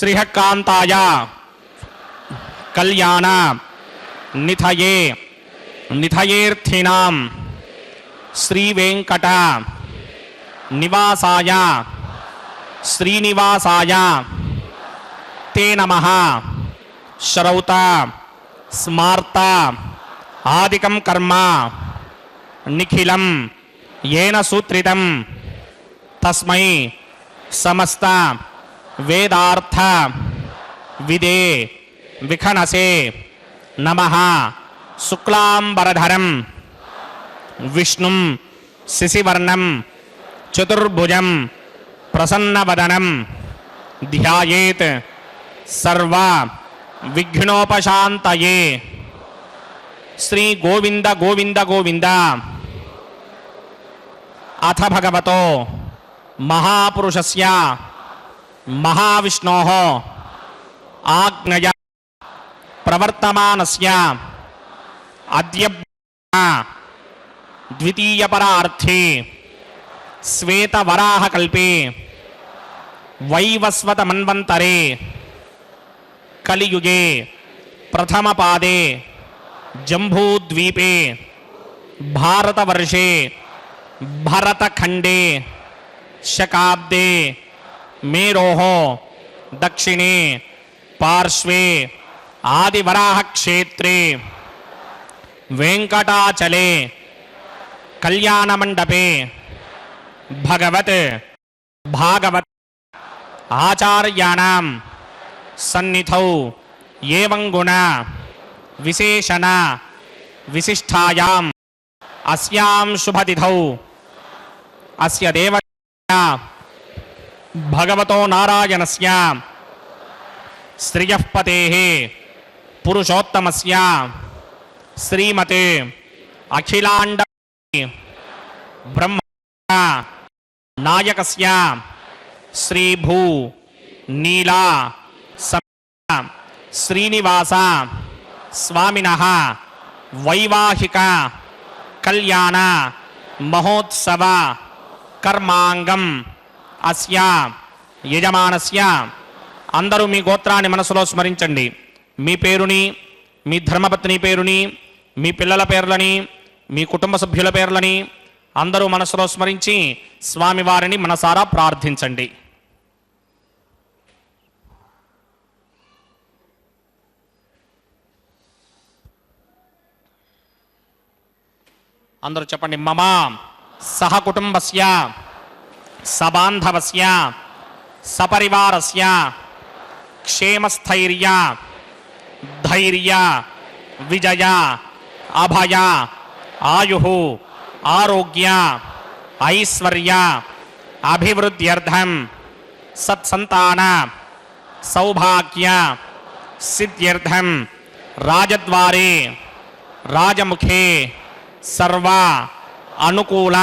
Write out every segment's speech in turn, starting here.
श्रीहकांताय कल्याण निधये निधयेर्थिनां श्रीवेंकट निवासाय श्रीनिवासाय ते नमः। श्रौत स्मार्त आदिकं कर्म निखिलं येन सूत्रितं तस्मै समस्त वेदार्थ विदे विखनसे नमः। शुक्लांबरधरं विष्णुं शिशिवर्णं चतुर्भुजं प्रसन्नवदनं ध्यायेत् सर्व विघ्नोपशान्तये। श्री गोविंद गोविंद गोविंद। अथ भगवतो महापुरुषस्य महाविष्णोः आज्ञया प्रवर्तमानस्य अद्य द्वितीयपरार्थे श्वेतवराहकल्पे वैवस्वतमन्वन्तरे कलियुगे प्रथमपादे जम्बूद्वीपे भारतवर्षे भरतखंडे शकाब्दे मेरोः दक्षिणे पार्श्वे आदिवराह क्षेत्रे वेंकटाचले कल्याणमंडपे भगवत भागवत आचार्याणां सन्निधौ एवं गुण विशेषण विशिष्टायाम् अस्यां शुभतिथौ अस्य देवस्य भगवतो नारायणस्य श्रियः पतेः पुरुषोत्तमस्य श्रीमते अखिलांड ब्रह्म नायकस्य श्रीभू नीला श्रीनिवास स्वामिनः वैवाहिक कल्याण महोत्सव कर्मांगम अस्य यजमानस्य అందరూ మీ గోత్రాన్ని మనసులో స్మరించండి। మీ పేరుని, మీ ధర్మపత్ని పేరుని, మీ పిల్లల పేర్లని, మీ కుటుంబ సభ్యుల పేర్లని అందరూ మనసులో స్మరించి స్వామివారిని మనసారా ప్రార్థించండి। అందరూ చెప్పండి। మమ సహ కుటుంబస్య సబాంధవస్య సపరివారస్య क्षेमस्थैर्य धैर्य विजय अभय आयुः आरोग्य ऐश्वर्य अभिवृद्ध्यर्थं सत्संतान सौभाग्य सिद्ध्यर्थं राजद्वारे राजमुखे सर्व अनुकूल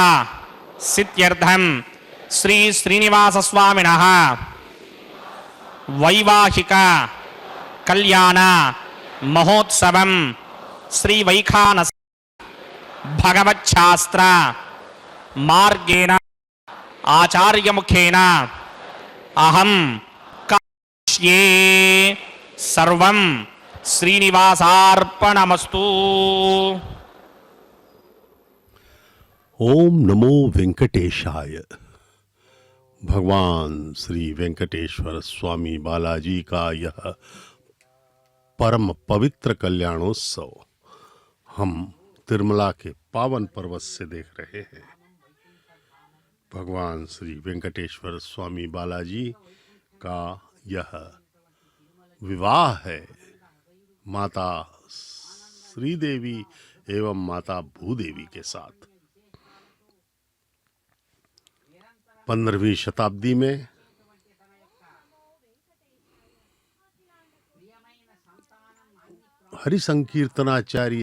सिद्ध्यर्थं श्री श्रीनिवास स्वामिनः वैवाहिक कल्याण महोत्सवं श्री वैखानस भगवच्छास्त्र मार्गेण आचार्य मुखेन अहं करिष्ये सर्वं श्रीनिवासार्पणमस्तु। ओम नमो वेंकटेशाय। भगवान श्री वेंकटेश्वर स्वामी बालाजी का यह परम पवित्र कल्याणोत्सव हम तिरुमला के पावन पर्वत से देख रहे हैं। भगवान श्री वेंकटेश्वर स्वामी बालाजी का यह विवाह है माता श्रीदेवी एवं माता भूदेवी के साथ। 15वीं शताब्दी में हरि संकीर्तनाचार्य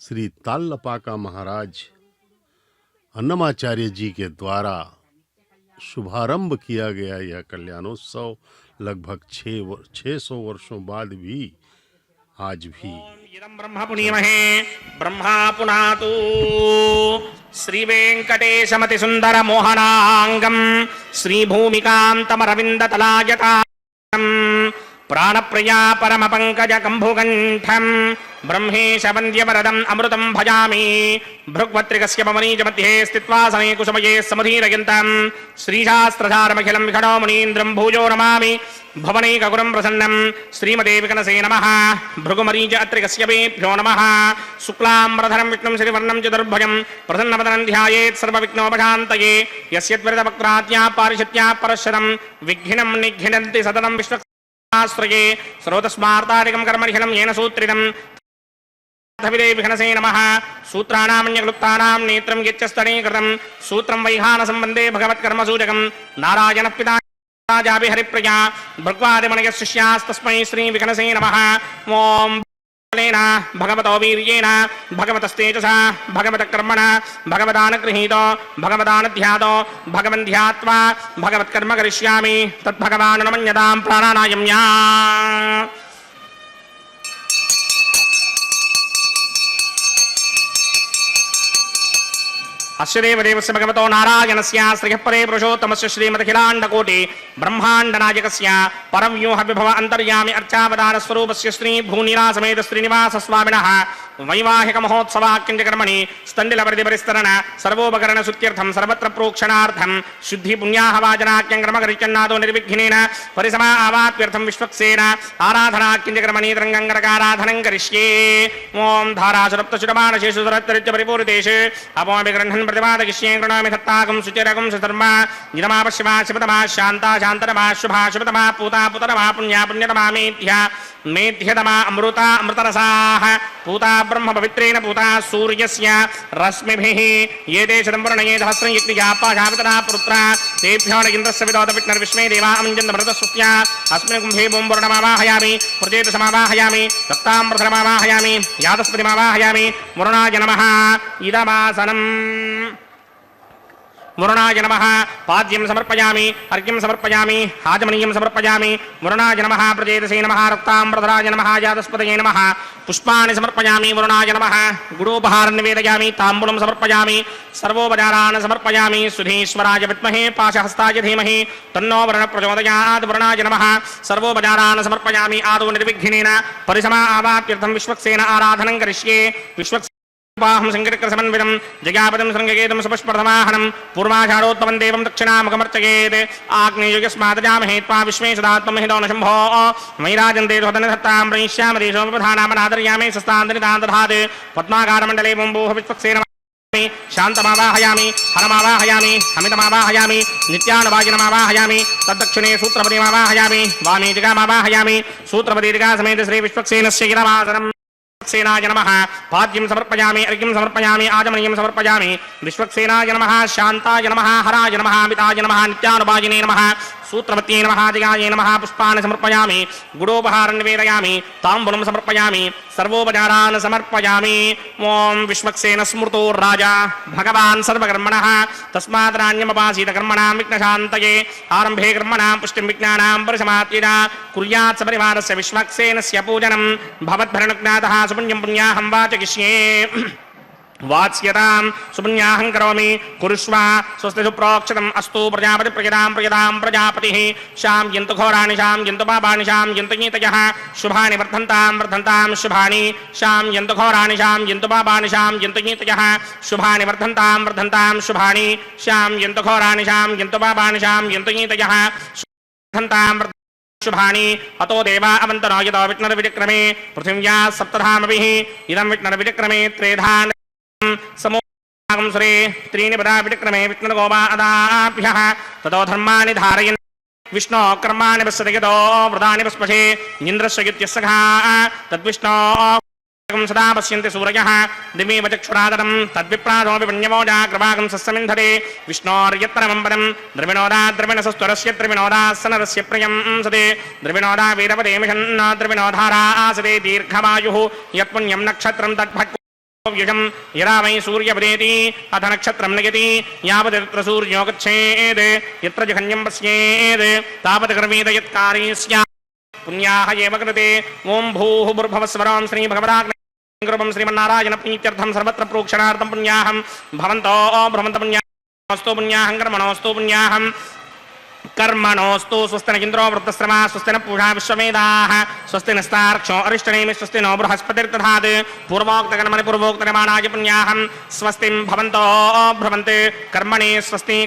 श्री तालपाका महाराज अन्नमाचार्य जी के द्वारा शुभारंभ किया गया यह कल्याणोत्सव लगभग 600 वर्षों बाद भी आज भी ब्रह्म पुनीमहे ब्रह्मा पुनातु श्री वेंकटेशमति सुंदर मोहनांगम श्री भूमिकांतमरविंद तलायका ప్రాణప్రియా పరమ పంకజ కంభుకంఠం బ్రహ్మేశ వంద్యవరదం అమృతం భజామి భృగ్వత్రికస్య పవనీజ మధ్యే స్థిత్వా సమే కుసుమయే సముధీరయంతం శ్రీశాస్త్రధారమఖిలం విఖడో మునీంద్రం భూజో నమామి భవనైకగురం ప్రసన్నం శ్రీమతే వికనసే నమః భృగుమరీజ అత్రికస్య వేభ్యో నమః శుక్లాంబరధరం విష్ణుం శ్రీవర్ణం చతుర్భుజం ప్రసన్నవదనం ధ్యాయేత్ సర్వవిఘ్నోపశాంతయే యస్యద్వరితవక్త్రాత్యా పారిషత్యా పరశరం విఘ్నం నిఘ్నంతి సతతం విశ్వశ్రయే శ్రోతస్మార్తాదికం కర్మనిఖిలం येन सूत्रितं विघ्नसे नमः सूत्राणामन्यक्लुप्तानां नेत्रं यच्चस्तनीकृतं सूत्रं वैहानसम्बन्धे भगवत्कर्मसूचकं नारायणः पिता हरिप्रिया भृग्वादिमणयः शिष्यास्तस्मै श्रीविघ्नसे नमः ॐ भगवतो वीर्येण भगवतस्तेजसा भगवतकर्मणा भगवदानगृहीतो भगवदानध्यातो भगवन्ध्यात्वा भगवत्कर्म करिष्यामि तद्भगवान् नमन्यतां प्राणानायम्या अस्य देवदेवस्य भगवतो नारायणस्य श्रीहपरे पुरुषोत्तमस्य श्रीमदखिलाण्डकोटि ब्रह्माण्डनायकस्य परव्यूह विभव अन्तर्यामि अर्चावतारस्वरूपस्य श्री भूनिरासमेत श्रीनिवासस्वामिनः वैवाहिक महोत्सवाक्यञ्जकर्मणि स्तण्डिलपरिदिपरिस्तरण सर्वोपकरण सुत्यर्थं सर्वत्र प्रोक्षणार्थं शुद्धि पुण्याहवाचनाक्यङ्क्रमकरिचन्नादो निर्विघ्नेन परिसमा आवाप्यर्थं विश्वक्सेन आराधनाक्यञ्जकर्मणि तरङ्गङ्गरकाराधनं करिष्ये ॐ धारासुरप्तशुरमानशेषु सुरत्तरित्य परिपूरितेषु अपोऽभिगृह्णन् प्रतिपादयिष्ये कृणोमि दत्ताकं सुचिरकं सुधर्मा निरमापश्यमा शिवतमा शान्ता शान्तरमा शुभा शुभतमा पूता पुतरमा पुण्या पुण्यतमा मेध्या मेध्यतमा अमृता अमृतरसाः पूता ब्रह्म पवित्रेण पूता सूर्यस्य रश्मिभिः ये देशं वर्णये सहस्रं यज्ञापाशावितरा पुत्रा तेभ्यो न इन्द्रस्य विदोदविष्णुर्विश्वे देवा अमञ्जन्तमृतस्वस्या अस्मिन् कुम्भे बोम्बुर्णमावाहयामि प्रजेतसमावाहयामि दत्तामृतमावाहयामि यादस्पतिमावाहयामि वरुणाय नमः इदमासनम् वरुणाय नमः पाद्यं समर्पयामि अर्घ्यं समर्पयामि आचमनीयं समर्पयामि वरुणाय नमः प्रजेतसे नमः रक्ताम्बरधराय नमः यादस्पतये नमः पुष्पाणि समर्पयामि वरुणाय नमः गुडोपहारं निवेदयामि ताम्बूलं समर्पयामि सर्वोपचारान् समर्पयामि सुधीश्वराय विद्महे पाशहस्ताय धीमहि तन्नो वरुणः प्रचोदयात् वरुणाय नमः सर्वोपचारान् समर्पयामि आदौ निर्विघ्नेन परिसमा आवाप्यर्थं विश्वक्सेन आराधनं करिष्ये वाहं संकृतसमन्वितं जगापदं संगकेतं सुपुष्पप्रथमाहनं पूर्वाषाढोत्तमं देवं दक्षिणामुखमर्चयेत् आग्नेयुगस्मादजामहे त्वा विश्वे सदात्महितो न शम्भो मयिराजन्ते स्वतनधत्तां प्रयिष्यामदेशोपधानामनादर्यामे सस्तान्तरितां दधात् पद्माकारमण्डले बुम्बोः विश्वक्सेन शान्तमावाहयामि हरमावाहयामि अमितमावाहयामि नित्यानुवाजिनमावाहयामि तद्दक्षिणे सूत्रपतिमावाहयामि वामे जगामावाहयामि सूत्रपति जगासमेत श्रीविश्वक्सेनस्य गिरवासनम् सेनाय नमः पाद्यं समर्पयामि अर्घ्यं समर्पयामि आचमनीयं समर्पयामि विश्वक्सेनाय नमः शान्ताय नमः हराय नमः अमिताय नमः नित्यानुवाजिने नमः सूत्रवत्यै नमः दिगाय नमः पुष्पाणि समर्पयामि गुडोपहारं निवेदयामि ताम्बूलं समर्पयामि सर्वोपचारान् समर्पयामि ॐ विश्वक्सेन स्मृतो राजा भगवान् सर्वकर्मणः तस्मात् नान्यमपासीत कर्मणां विघ्नशान्तये आरम्भे कर्मणां पुष्टिं विज्ञानां परिसमाप्तिना कुर्यात् सपरिवारस्य विश्वक्सेनस्य पूजनं भवद्भरणज्ञातः सुपुण्यं पुण्याहं वाचयिष्ये वाच्यतां सुपुण्याहं करोमि कुरुष्व स्वस्ति सुप्रोक्षतम् अस्तु प्रजापति प्रजदां प्रजापतिः शां यन्तु घोराणि शां यन्तु पापानि शां यन्तु नीतयः शुभानि वर्धन्तां शुभानि शां यन्तु घोराणि शां यन्तु पापानि शां यन्तु नीतयः शुभानि वर्धन्तां शुभानि शां यन्तु घोराणि शां यन्तु पापानि शां यन्तु नीतयः वर्धन्तां शुभानि अतो देवा अवन्तनो यतो विष्णुर्विक्रमे पृथिव्या सप्तधामभिः इदं विष्णुर्विक्रमे त्रेधान् समोगं सुरे त्रीणि पदा विक्रमे विष्णुर्गोपा अदाभ्यः ततो धर्माणि धारयन् विष्णो कर्माणि पश्यति यतो व्रतानि पस्पशे इन्द्रस्य युत्यस्सखा तद्विष्णो सदा पश्यन्ति सूरयः दिवीव चक्षुरादरं तद्विप्रासोऽपि पुण्यमोजा कृपाकं सस्यमिन्धते विष्णोर्यत्तरमं पदं द्रविणोदा द्रविणसस्त्वरस्य त्रिविनोदासनरस्य प्रियं सते द्रविणोदा वीरपदे मिषन्न द्रविणोधारा आसते दीर्घमायुः यत्पुण्यं नक्षत्रं तद्भक् युजं यदा वै सूर्यपदेति अथ नक्षत्रं नयति यावदत्र सूर्यो गच्छेत् यत्र जघन्यं पश्येत् तावत् कर्मेत यत्कारी स्यात् पुण्याः एव कृते ॐ भूः भुर्भुवस्वरं श्री भगवदाग्निं श्रीमन्नारायण प्रीत्यर्थं सर्वत्र प्रोक्षणार्थं पुण्याहं भवन्तो भ्रमन्त पुण्यास्तु पुण्याहं कर्मणोस्तु पुण्याहं कर्मणोस्तु स्वस्ति न इन्द्रो वृद्धश्रमा स्वस्ति न पूषा विश्ववेदाः स्वस्ति नस्तार्क्ष्यो अरिष्टनेमि स्वस्ति नो बृहस्पतिर्दधात् पूर्वोक्तकर्मणि पूर्वोक्तनिर्माणाय पुण्याहं स्वस्तिं भवन्तो भ्रवन्ते कर्मणि स्वस्ति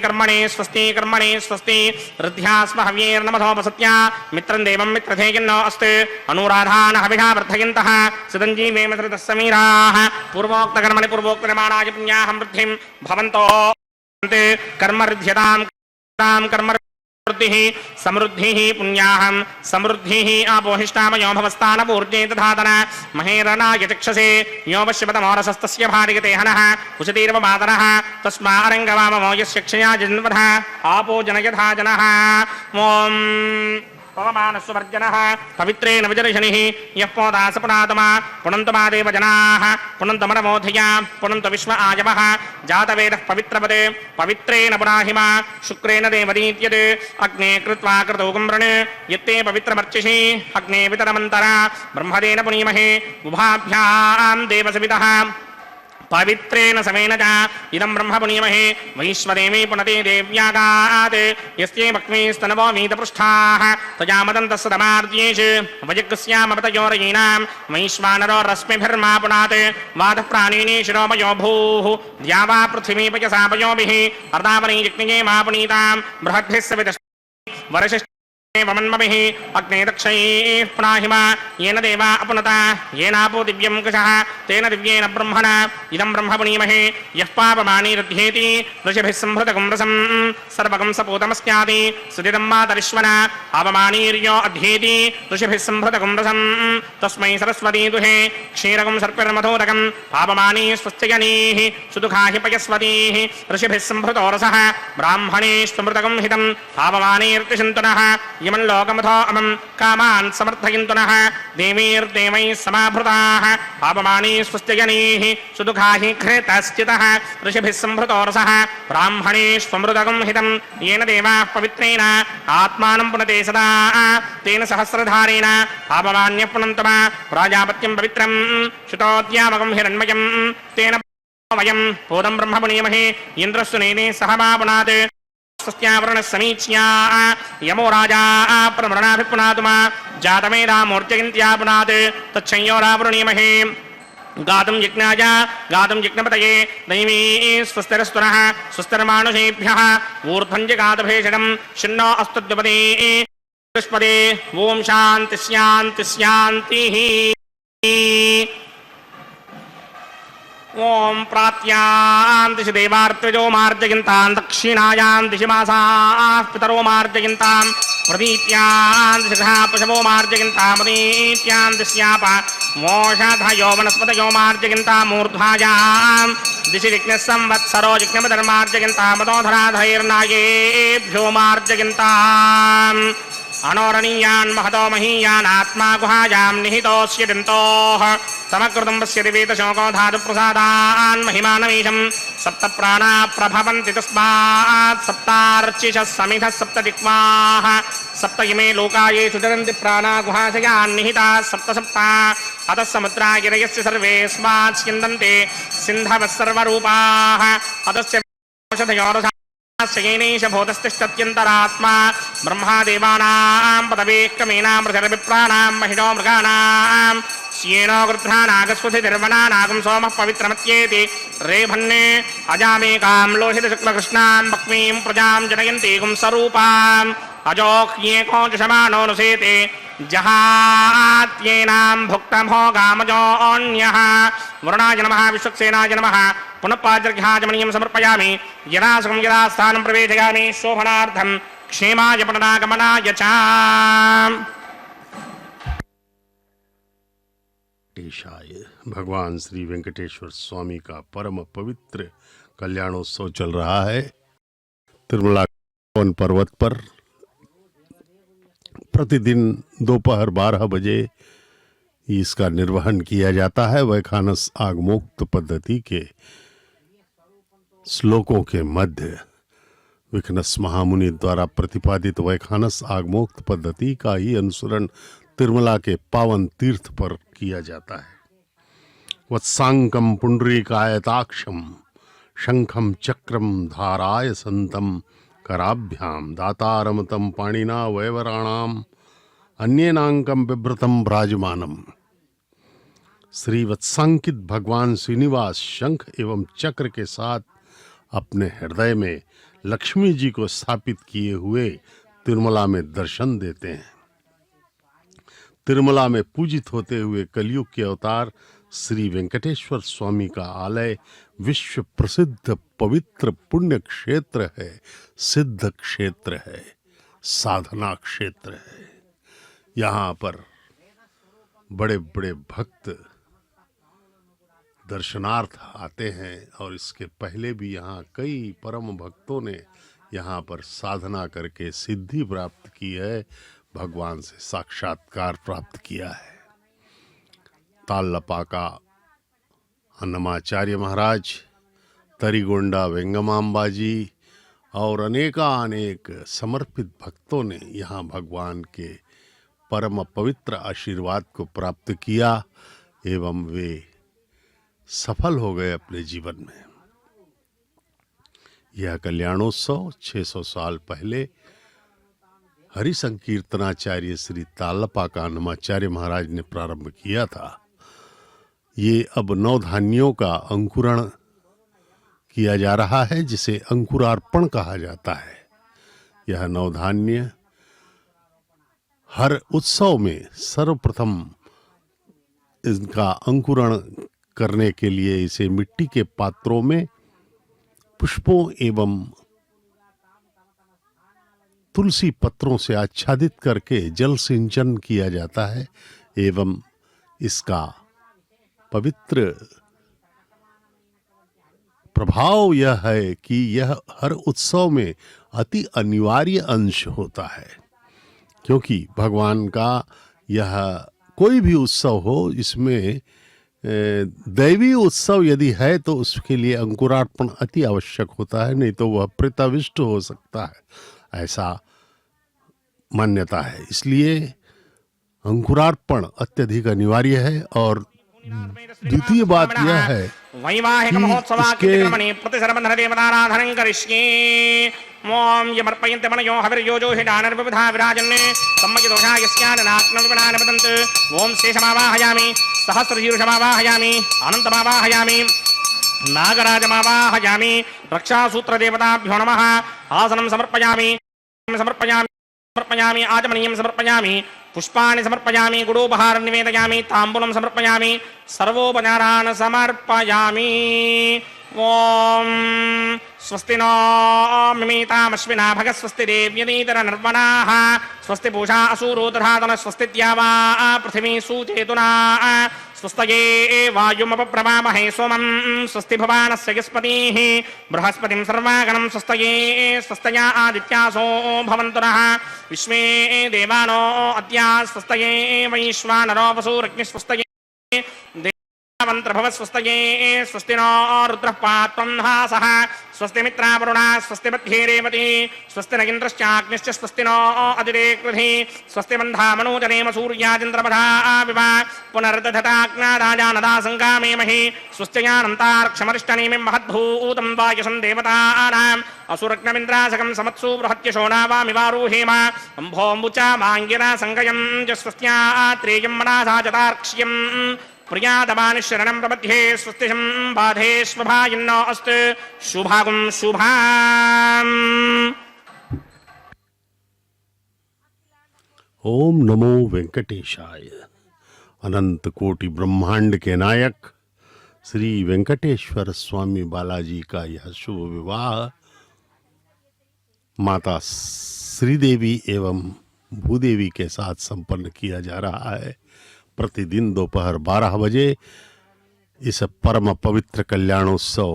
ऋद्ध्यास्म हव्यैर्नमथोपसत्या मित्रं देवं मित्रधेयन्नो अस्ति अनुराधान हविषा वर्धयन्तः सिदञ्जीवे मित्रतः समीराः पूर्वोक्तकर्मणि पूर्वोक्तनिर्माणाय पुण्याहं वृद्धिं भवन्तो कर्मऋध्यतां समृद्धिः पुण्याहं समृद्धिः आपोहिष्टामयो भवस्तानपूर्जे दधातन महेरणाय चक्षसे यो वश्यपतमोरसस्तस्य भार्यते हनः कुशतीर्वमातरः तस्मारङ्गवाममो यस्य क्षया जन्मधः आपो जनयधा जनः ॐ पवमानस्वर्जनः पवित्रेण विजर्शनिः यः पोदासपुनातमा पुनन्तमादेव जनाः पुनन्तमनमोधया पुनन्त विश्व आयवः जातवेदः पवित्रपदे पवित्रेण पुराहिमा शुक्रेण देवदीत्यते अग्ने कृत्वा कृतौकुम्रण यत्ते पवित्रमर्चिषि अग्ने वितरमन्तरा ब्रह्मदेन पुनीमहे उभाभ्यां देवसवितः पवित्रेण समेन च इदं ब्रह्म पुनीमहे वैश्वदेवी पुनते देव्यागात् यस्ये भक्ष्मीस्तनवो वीतपृष्ठाः तया मदन्तस्य दमार्त्येषु वजग्स्यामवतयोरयीनां वैश्वानरो रश्मिभिर्मा पुनात् वातः प्राणिनी शिरोमयो भूः द्यावा पृथिवी पयसापयोभिः अर्धावनी यज्ञे मा पुनीतां बृहद्भिः सवितः वरशिष्ठ वमन्मभिः अग्ने दक्षैः पुनाहिमा येन देवा अपनुता येनापो दिव्यं कुशः तेन दिव्येन ब्रह्मणा इदं ब्रह्म पुनीमहे यः पापमानी रुध्येति ऋषिभिः संहृतकं रसं सर्वकं सपूतमस्याति सुदिदं मातरिश्वना पापमानीर्यो अध्येति ऋषिभिः संहृतकं रसं तस्मै सरस्वती दुहे क्षीरकं सर्पिर्मधोदकं पापमानी स्वस्त्यजनीः सुदुःखा हि पयस्वतीः ऋषिभिः संहृतो रसः ब्राह्मणे स्मृतकं हितं पापमानीर्तिशन्तनः यमं लोकमथो अमं कामान् समर्थयन्तुनः देवीर्देवैः समाभृताः पापमानी स्वस्त्यजनीः सुदुःखा हि घृतश्चितः ऋषिभिः संहृतो रसः ब्राह्मणे स्वमृतकं हितं येन देवाः पवित्रेण आत्मानं पुनते सदा तेन सहस्रधारेण पापमान्यः पुनन्तमा प्राजापत्यं पवित्रं शुतोद्यामकं हिरण्मयं तेन वयं पूर्वं ब्रह्म पुनीमहे इन्द्रस्तु नेने सह मा पुनात् स्वस्त्यावरणः समीच्या यमो राजा प्रमरणाभिपुनातुमा जातमेधा मूर्त्यगिन्त्या पुनात् तच्छंयोरावृणीमहे गातुं यज्ञाय गातुं यज्ञपतये दैवी स्वस्तिरस्तुनः स्वस्तिर्मानुषेभ्यः ऊर्ध्वं जगातभेषणं शिन्नो अस्तुद्युपदे बृहस्पते ॐ शान्ति शान्ति शान्तिः ओम प्रात्यां दिशि देवार्त्यजो मार्जयन्तां दक्षिणायां दिशि मासाः पितरो मार्जयन्तां प्रदीत्यां दिशि गृहा पशवो मार्जयन्तां प्रदीत्यां दिश्याप मोषधयो वनस्पतयो मार्जयन्तां मूर्ध्वायां दिशि जिज्ञसंवत्सरो जिज्ञपधर्मार्जयन्तां मदोधराधैर्नागेभ्यो मार्जयन्ताम् अनोरणीयान् महतो महीयान् आत्मा गुहायां निहितोऽस्य दन्तोः समकृतं पश्यति वेदशोको धातुप्रसादान् महिमानमीशं सप्त प्राणा प्रभवन्ति तस्मात् सप्तार्चिषः समिधः सप्त दिक्पाः सप्त इमे लोका ये सुचरन्ति प्राणा गुहाशयान् निहिताः सप्त सप्ता अतः समुद्रा गिरयस्य सर्वेऽस्मात् स्यन्दन्ते सिन्धवः सर्वरूपाः अतस्य औषधयोरसा येनेश भूतस्तिष्ठत्यन्तरात्मा ब्रह्मादेवानां पदवेक्रमेणां प्रचरविप्राणां महिषो मृगाणां श्येनो गृध्रानागस्वधिर्वणानागं सोमः पवित्रमत्येति रेभन्ने अजामेकां लोहितशुक्लकृष्णां भक्मीं प्रजां जनयन्तीगुं स्वरूपाम् अजोह्येको च शमानोऽनुसेते जहात्येनां भुक्तभोगामजोऽन्यः वरुणाय नमः विश्वक्सेनाय नमः पुनः पाद्यर्घ्याचमनीयं समर्पयामि यदा सुखं यदा स्थानं प्रवेशयामि शोभनार्थं क्षेमाय पठनागमनाय च। भगवान श्री वेंकटेश्वर स्वामी का परम पवित्र कल्याणोत्सव चल रहा है। तिरुमला पर्वत पर प्रतिदिन दोपहर 12 बजे इसका निर्वहन किया जाता है। वैखानस आगमोक्त पद्धति के श्लोकों के मध्य विघ्नस महामुनि द्वारा प्रतिपादित वैखानस आगमोक्त पद्धति का ही अनुसरण तिरुमला के पावन तीर्थ पर किया जाता है। वत्सांकम पुंडरीकायताक्षम शंखम चक्रम धाराय संतम कराभ्याम दातारम तम पाणिना वैवराणाम अन्येनांकम बिभ्रतम भ्राजमानम। श्री वत्सांकित भगवान श्रीनिवास शंख एवं चक्र के साथ अपने हृदय में लक्ष्मी जी को स्थापित किए हुए तिरुमला में दर्शन देते हैं। तिरुमला में पूजित होते हुए कलयुग के अवतार श्री वेंकटेश्वर स्वामी का आलय विश्व प्रसिद्ध पवित्र पुण्य क्षेत्र है, सिद्ध क्षेत्र है, साधना क्षेत्र है। यहाँ पर बड़े बड़े भक्त दर्शनार्थ आते हैं और इसके पहले भी यहाँ कई परम भक्तों ने यहाँ पर साधना करके सिद्धि प्राप्त की है, भगवान से साक्षात्कार प्राप्त किया है। तालपाका अन्नमाचार्य महाराज, तरीगोंडा वेंगमांबा जी और अनेक समर्पित भक्तों ने यहाँ भगवान के परम पवित्र आशीर्वाद को प्राप्त किया एवं वे सफल हो गए अपने जीवन में। यह कल्याणोत्सव 600 साल पहले हरि संकीर्तनाचार्य श्री तालपाका अन्नमाचार्य महाराज ने प्रारंभ किया था। ये अब नवधान्यों का अंकुरण किया जा रहा है, जिसे अंकुरार्पण कहा जाता है। यह नवधान्य हर उत्सव में सर्वप्रथम इनका अंकुरण करने के लिए इसे मिट्टी के पात्रों में पुष्पों एवं तुलसी पत्रों से आच्छादित करके जल सिंचन किया जाता है एवं इसका पवित्र प्रभाव यह है कि यह हर उत्सव में अति अनिवार्य अंश होता है, क्योंकि भगवान का यह कोई भी उत्सव हो, इसमें दैवी उत्सव यदि है तो उसके लिए अंकुरार्पण अति आवश्यक होता है, नहीं तो वह प्रताविष्ट हो सकता है, ऐसा मान्यता है। इसलिए अंकुरार्पण अत्यधिक अनिवार्य है। और द्वितीय बात यह है वैवाहिक महोत्सवाकृतिक्रमणे प्रतिसर्वधन देवताराधनं करिष्ये। ओम यमर्पयन्ते मनयो हविर्योजो हिडानर्विविधा विराजन् सम्मयदोषा यस्याननाग्नविपणान वदन्त। ओम शेषमावाहयामि, सहस्रशीर्षमावाहयामि, अनन्तमावाहयामि, नागराजमावाहयामि। रक्षासूत्रदेवताभ्यो नमः। आसनं समर्पयामि समर्पयामि आचमनीयं समर्पयामि, पुष्पाणि समर्पयामि, गुडोपहारं निवेदयामि, ताम्बूलं समर्पयामि, सर्वोपचारान् समर्पयामि। ओम स्वस्ति नो मिमीतामश्विना भगः स्वस्ति देव्यनीतरनर्वणाः स्वस्ति पूषा असुरो दधातन स्वस्ति द्यावा पृथिवी सुचेतुना स्वस्तये वायुमपप्रवामहे सोमं स्वस्ति भवानस्य यस्पतिः बृहस्पतिं सर्वागणं स्वस्तये स्वस्तया आदित्यासो भवन्तु नः विश्वे देवानो अद्या स्वस्तये वैश्वानरो वसुरग्निः स्वस्तये स्वस्तये स्वस्ति नो रुद्रः पात्वं हासः स्वस्ति मित्रावरुणा स्वस्ति मध्ये रेवती स्वस्ति न इन्द्रश्चाग्निश्च स्वस्ति नो अदिते कृधि स्वस्ति बन्धा मनोजनेम सूर्यादिन्द्रमधा विवा पुनर्दधताग्नादाजानदा सङ्गामेमहि स्वस्त्ययानन्तार्क्षमरिष्टनेमिं महद्भूतं वायुसं देवतानाम् असुरग्नमिन्द्रासकं समत्सु बृहत्यशोणावामिवारोहेम अम्भोऽम्बुचा माङ्गिरा सङ्गयं च स्वस्त्या त्रेयं मनासा चतार्क्ष्यम् प्रियादमानि शरणं प्रपद्ये स्वस्तिशं बाधे स्वभायन्नो अस्तु शुभागुं शुभाम्। ओम नमो वेंकटेशाय। अनंत कोटि ब्रह्मांड के नायक श्री वेंकटेश्वर स्वामी बालाजी का यह शुभ विवाह माता श्रीदेवी एवं भूदेवी के साथ संपन्न किया जा रहा है। प्रतिदिन दोपहर 12 बजे इस परम पवित्र कल्याणोत्सव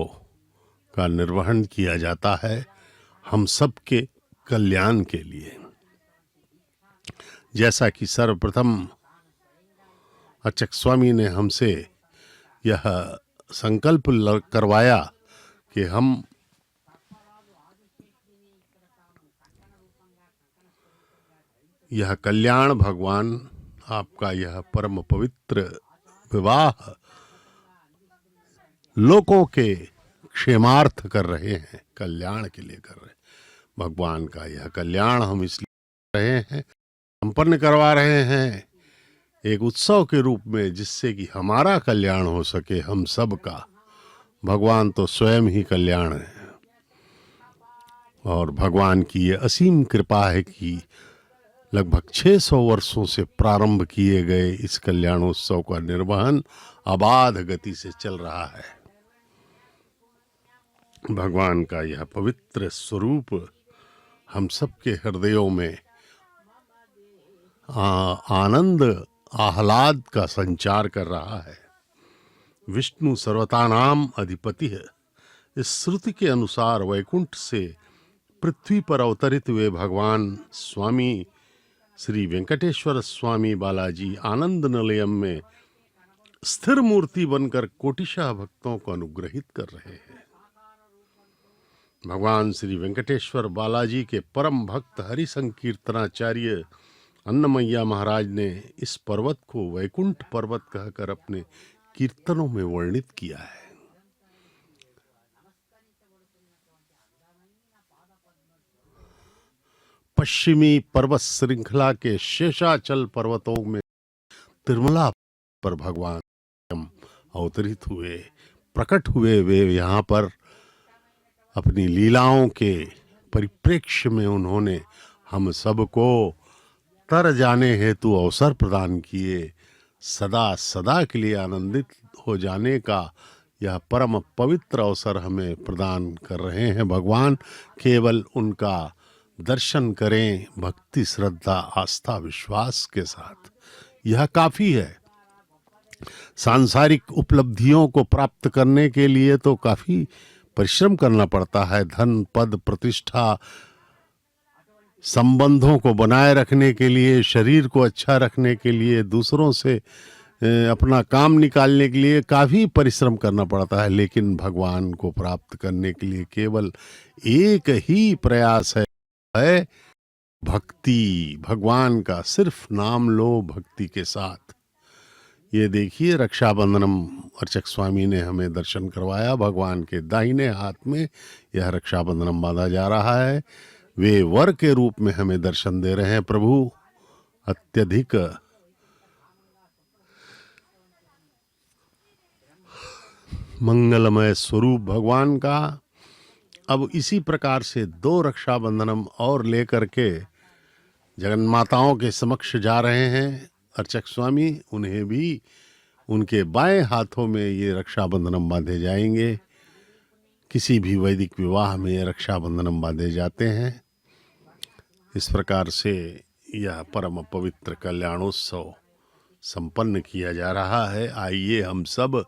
का निर्वहन किया जाता है, हम सबके कल्याण के लिए। जैसा कि सर्वप्रथम अर्चक स्वामी ने हमसे यह संकल्प करवाया कि हम यह कल्याण भगवान आपका यह परम पवित्र विवाह लोगों के क्षेमार्थ कर रहे हैं, कल्याण के लिए कर रहे हैं। भगवान का यह कल्याण हम इसलिए रहे हैं, संपन्न करवा रहे हैं एक उत्सव के रूप में, जिससे कि हमारा कल्याण हो सके, हम सब का। भगवान तो स्वयं ही कल्याण है और भगवान की ये असीम कृपा है कि लगभग 600 वर्षों से प्रारंभ किए गए इस कल्याणोत्सव का निर्वहन अबाध गति से चल रहा है। भगवान का यह पवित्र स्वरूप हम सबके हृदयों में आनंद आह्लाद का संचार कर रहा है। विष्णु सर्वतानाम अधिपति है। इस श्रुति के अनुसार वैकुंठ से पृथ्वी पर अवतरित हुए भगवान स्वामी श्री वेंकटेश्वर स्वामी बालाजी आनंद निलयम में स्थिर मूर्ति बनकर कोटिशः भक्तों को अनुग्रहित कर रहे हैं। भगवान श्री वेंकटेश्वर बालाजी के परम भक्त हरि संकीर्तनाचार्य अन्नमैया महाराज ने इस पर्वत को वैकुंठ पर्वत कहकर अपने कीर्तनों में वर्णित किया है। पश्चिमी पर्वत श्रृंखला के शेषाचल पर्वतों में तिरुमला पर भगवान अवतरित हुए, प्रकट हुए। वे यहाँ पर अपनी लीलाओं के परिप्रेक्ष्य में उन्होंने हम सबको तर जाने हेतु अवसर प्रदान किए। सदा सदा के लिए आनंदित हो जाने का यह परम पवित्र अवसर हमें प्रदान कर रहे हैं भगवान। केवल उनका दर्शन करें भक्ति श्रद्धा आस्था विश्वास के साथ, यह काफी है। सांसारिक उपलब्धियों को प्राप्त करने के लिए तो काफी परिश्रम करना पड़ता है। धन पद प्रतिष्ठा, संबंधों को बनाए रखने के लिए, शरीर को अच्छा रखने के लिए, दूसरों से अपना काम निकालने के लिए काफी परिश्रम करना पड़ता है। लेकिन भगवान को प्राप्त करने के लिए केवल एक ही प्रयास है भक्ति। भगवान का सिर्फ नाम लो भक्ति के साथ। ये देखिए रक्षाबंधनम अर्चक स्वामी ने हमें दर्शन करवाया। भगवान के दाहिने हाथ में यह रक्षाबंधनम बांधा जा रहा है। वे वर के रूप में हमें दर्शन दे रहे हैं। प्रभु अत्यधिक मंगलमय स्वरूप भगवान का। अब इसी प्रकार से 2 रक्षाबंधनम और लेकर के जगन्माताओं के समक्ष जा रहे हैं अर्चक स्वामी। उन्हें भी उनके बाएं हाथों में ये रक्षाबंधनम बांधे जाएंगे। किसी भी वैदिक विवाह में ये रक्षाबंधनम बांधे जाते हैं। इस प्रकार से यह परम पवित्र कल्याणोत्सव संपन्न किया जा रहा है। आइए हम सब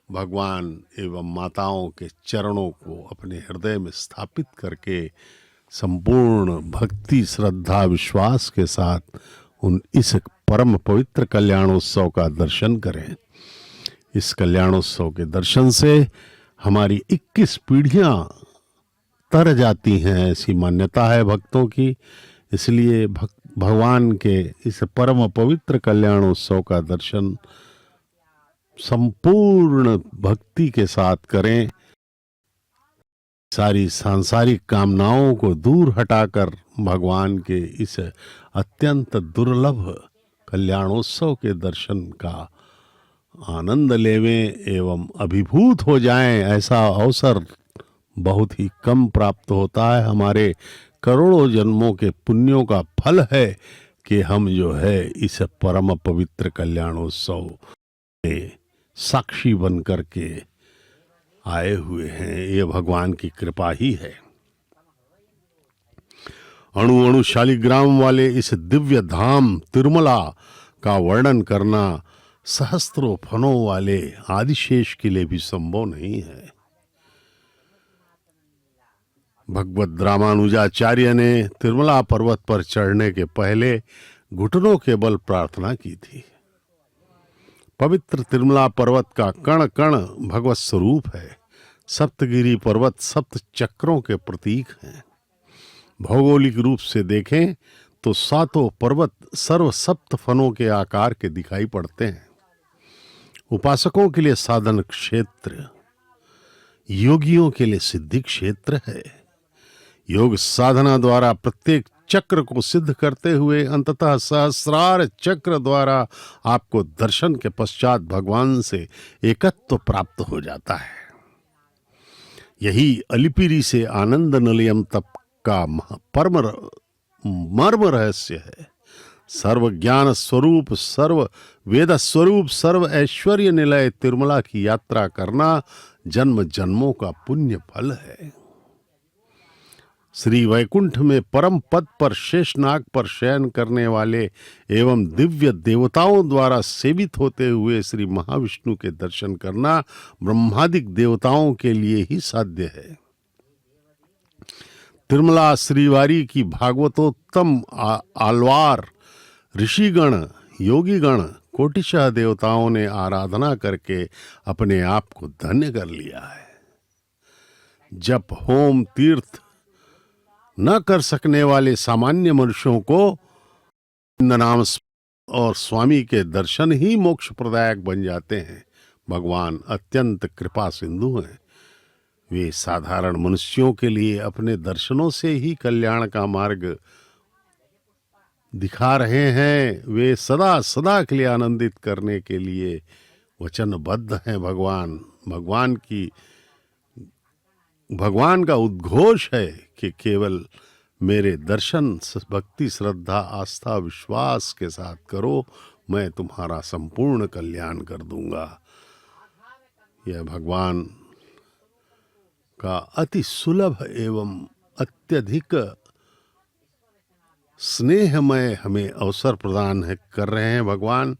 भगवान एवं माताओं के चरणों को अपने हृदय में स्थापित करके संपूर्ण भक्ति श्रद्धा विश्वास के साथ इस परम पवित्र कल्याणोत्सव का दर्शन करें। इस कल्याणोत्सव के दर्शन से हमारी 21 पीढ़ियां तर जाती हैं, ऐसी मान्यता है भक्तों की। इसलिए भगवान के इस परम पवित्र कल्याणोत्सव का दर्शन संपूर्ण भक्ति के साथ करें। सारी सांसारिक कामनाओं को दूर हटाकर भगवान के इस अत्यंत दुर्लभ कल्याणोत्सव के दर्शन का आनंद लेवें एवं अभिभूत हो जाएं। ऐसा अवसर बहुत ही कम प्राप्त होता है। हमारे करोड़ों जन्मों के पुण्यों का फल है कि हम जो है इस परम पवित्र कल्याणोत्सव के साक्षी बन करके आए हुए हैं। ये भगवान की कृपा ही है। अणु अणु शालिग्राम वाले इस दिव्य धाम तिरुमला का वर्णन करना सहस्त्रों फनों वाले आदिशेष के लिए भी संभव नहीं है। भगवत रामानुजाचार्य ने तिरुमला पर्वत पर चढ़ने के पहले घुटनों के बल प्रार्थना की थी। पवित्र तिरुमला पर्वत का कण कण भगवत स्वरूप है। सप्तगिरी पर्वत सप्त चक्रों के प्रतीक हैं। भौगोलिक रूप से देखें तो 7 पर्वत सर्व सप्त फनों के आकार के दिखाई पड़ते हैं। उपासकों के लिए साधन क्षेत्र, योगियों के लिए सिद्धि क्षेत्र है। योग साधना द्वारा प्रत्येक चक्र को सिद्ध करते हुए अंततः सहस्रार चक्र द्वारा आपको दर्शन के पश्चात भगवान से एकत्व प्राप्त हो जाता है। यही अलिपिरी से आनंद निलयम तप का परम मर्म रहस्य है। सर्व ज्ञान स्वरूप, सर्व वेद स्वरूप, सर्व ऐश्वर्य निलय तिरुमला की यात्रा करना जन्म जन्मों का पुण्य फल है। श्री वैकुंठ में परम पद पर शेषनाग पर शयन करने वाले एवं दिव्य देवताओं द्वारा सेवित होते हुए श्री महाविष्णु के दर्शन करना ब्रह्मादिक देवताओं के लिए ही साध्य है। तिरुमला श्रीवारी की भागवतोत्तम आलवार ऋषिगण, योगीगण, कोटिशः देवताओं ने आराधना करके अपने आप को धन्य कर लिया है। जप, होम, तीर्थ न कर सकने वाले सामान्य मनुष्यों को नाम और स्वामी के दर्शन ही मोक्ष प्रदायक बन जाते हैं। भगवान अत्यंत कृपा सिंधु हैं। वे साधारण मनुष्यों के लिए अपने दर्शनों से ही कल्याण का मार्ग दिखा रहे हैं। वे सदा सदा के लिए आनंदित करने के लिए वचनबद्ध हैं। भगवान का उद्घोष है कि केवल मेरे दर्शन भक्ति, श्रद्धा, आस्था, विश्वास के साथ करो, मैं तुम्हारा संपूर्ण कल्याण कर दूंगा। यह भगवान का अति सुलभ एवं अत्यधिक स्नेहमय हमें अवसर प्रदान कर रहे हैं भगवान,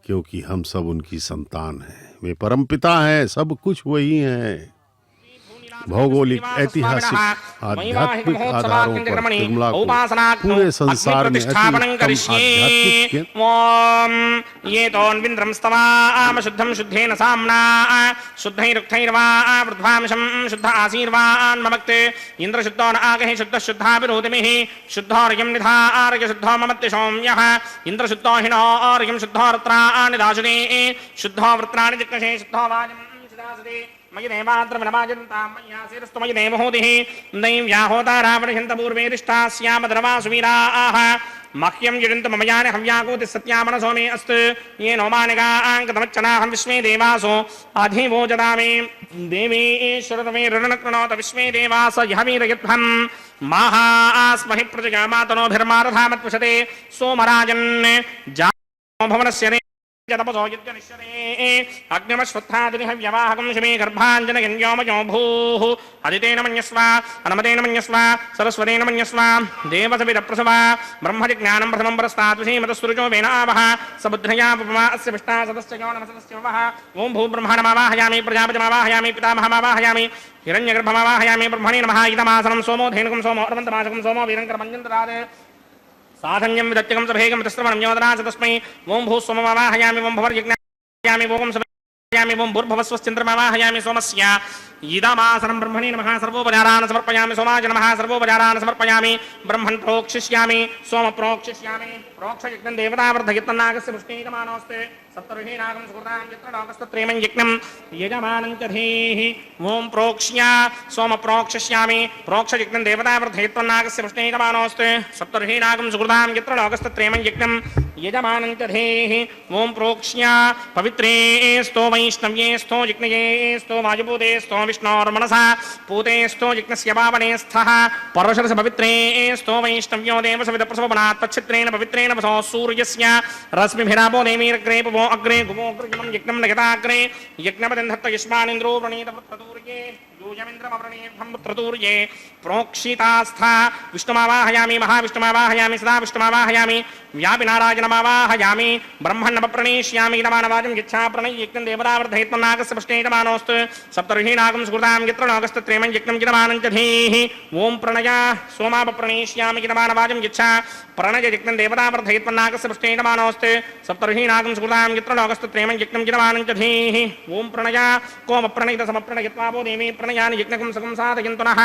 क्योंकि हम सब उनकी संतान हैं। वे परमपिता हैं, सब कुछ वही हैं। भौगोलिक, ऐतिहासिक, आध्यात्मिक आधारों पर तिरुमला को पूरे संसार में आध्यात्मिक ये तोन्विन्द्रं स्तवाम शुद्धं शुद्धेन साम्ना शुद्धैरुक्थैर्वा वृद्ध्वांशं शुद्ध आशीर्वान् ममक्ते इंद्र शुद्धो न आगहि शुद्ध शुद्धाभिरोधिमिः शुद्धोर्यं निधार्य शुद्धो ममत्ति सौम्यः इंद्र शुद्धो हिनोर्यं शुद्धो रत्राणि दाशुदे शुद्धो वृत्राणि जिक्नशे शुद्धो वाजं शिदासुदे मयि देवाद्रविनमाजन्तां मय्यासीरस्तु मयि देवहूतिः दैव्याहोता रावणहन्तपूर्वेरिष्टा स्यामधर्मासुवीराः मह्यं यजन्त मम यानि हव्याकूति सत्यामनसो मे अस्तु ये नोमानिगाङ्कतमच्चनाहं विश्वे देवासो अधिवोजदामि देवीश्वरतमे ऋणकृणोत विश्वे देवास यहवीरयध्वं माहास्महि प्रजया मातनोभिर्मारधामत्पुषते सोमराजन् जातो भवनस्य तपसो यज्ञनिश्चरे अग्निमश्वत्थादिहव्यवाहकं शिमे गर्भाञ्जनयन्योमयो भूः अदितेन मन्यस्व अनुमतेन मन्यस्व सरस्वतेन मन्यस्व देवसविदप्रसव ब्रह्मजिज्ञानं प्रथमं परस्ताद्विषीमतस्तुरुचो वेन आवः सबुद्ध्या पुपमा अस्य विष्टा सदस्य यो नमसदस्य वः ॐ भूब्रह्मणमावाहयामि प्रजापतिमावाहयामि पितामहमावाहयामि हिरण्यगर्भमावाहयामि ब्रह्मणे नमः इदमासनं सोमो धेनुकं सोमो अर्वन्तमासकं सोमो वीरङ्करमञ्जन्तरात् साधन्यं विदत्यकं सभेगं तस्त्रमणं योदना तस्मै ओं भूस्वमवाहयामि ओं भवर्यज्ञायामि ओं समर्पयामि ओं भूर्भुवस्वश्चन्द्रमवाहयामि सोमस्य इदमासनं ब्रह्मणे नमः सर्वोपचारान् समर्पयामि सोमाय नमः सर्वोपचारान् समर्पयामि ब्रह्मन् प्रोक्षिष्यामि सोम प्रोक्षिष्यामि प्रोक्षयज्ञं देवतावर्धयत्तन्नागस्य पुष्टीयमानोऽस्ते सप्तऋषीनागं सुकृतां यत्र लोकस्तत्रेमं यज्ञं यजमानं च धीः ओं प्रोक्ष्या सोम प्रोक्षिष्यामि प्रोक्षयज्ञं देवतावर्धयत्तन्नागस्य पुष्टीयमानोऽस्ते सप्तऋषीनागं सुकृतां यत्र लोकस्तत्रेमं यज्ञं यजमानं च धीः ओं प्रोक्ष्या पवित्रे स्तो वैष्णव्ये स्तो जिज्ञये स्तो वायुभूते स्तो विष्णोर्मनसा पूते स्तो जिज्ञस्य पावने स्थः पर्वशरस पवित्रे स्तो वैष्णव्यो देवसविदप्रसवनात् तच्छित्रेण पवित्रेण वसो सूर्यस्य रश्मिभिरापो देवीरग्रे पुवो अग्रे गुमो अग्रगमं यज्ञं नगताग्रे यज्ञपतिन्धत्त युष्मानिन्द्रो प्रणीतवृत्रतूर्ये यूयमिन्द्रमवृणीर्भं पुत्रतूर्ये प्रोक्षितास्था विष्णुमावाहयामि महाविष्णुमावाहयामि सदा विष्णुमावाहयामि व्यापिनारायणमावाहयामि ब्रह्मण्णप्रणीष्यामि इदमानवाजं यच्छा प्रणय्यज्ञं देवतावर्धयत्मन्नागस्य पुष्टेयमानोऽस्तु सप्तऋषीनागं सुकृतां यत्र नागस्तत्रेमं यज्ञं यजमानं च धीः ॐ प्रणय सोमापप्रणीष्यामि इदमानवाजं यच्छा प्रणययज्ञं देवतावर्धयत्मन्नागस्य पुष्टेयमानोऽस्तु सप्तऋषीनागं सुकृतां यत्र नागस्तत्रेमं यज्ञं यजमानं च धीः ॐ प्रणय कोमप्रणयितसमप्रणयत्वापो देवी प्रणयानि यज्ञकं सकं साधयन्तुनः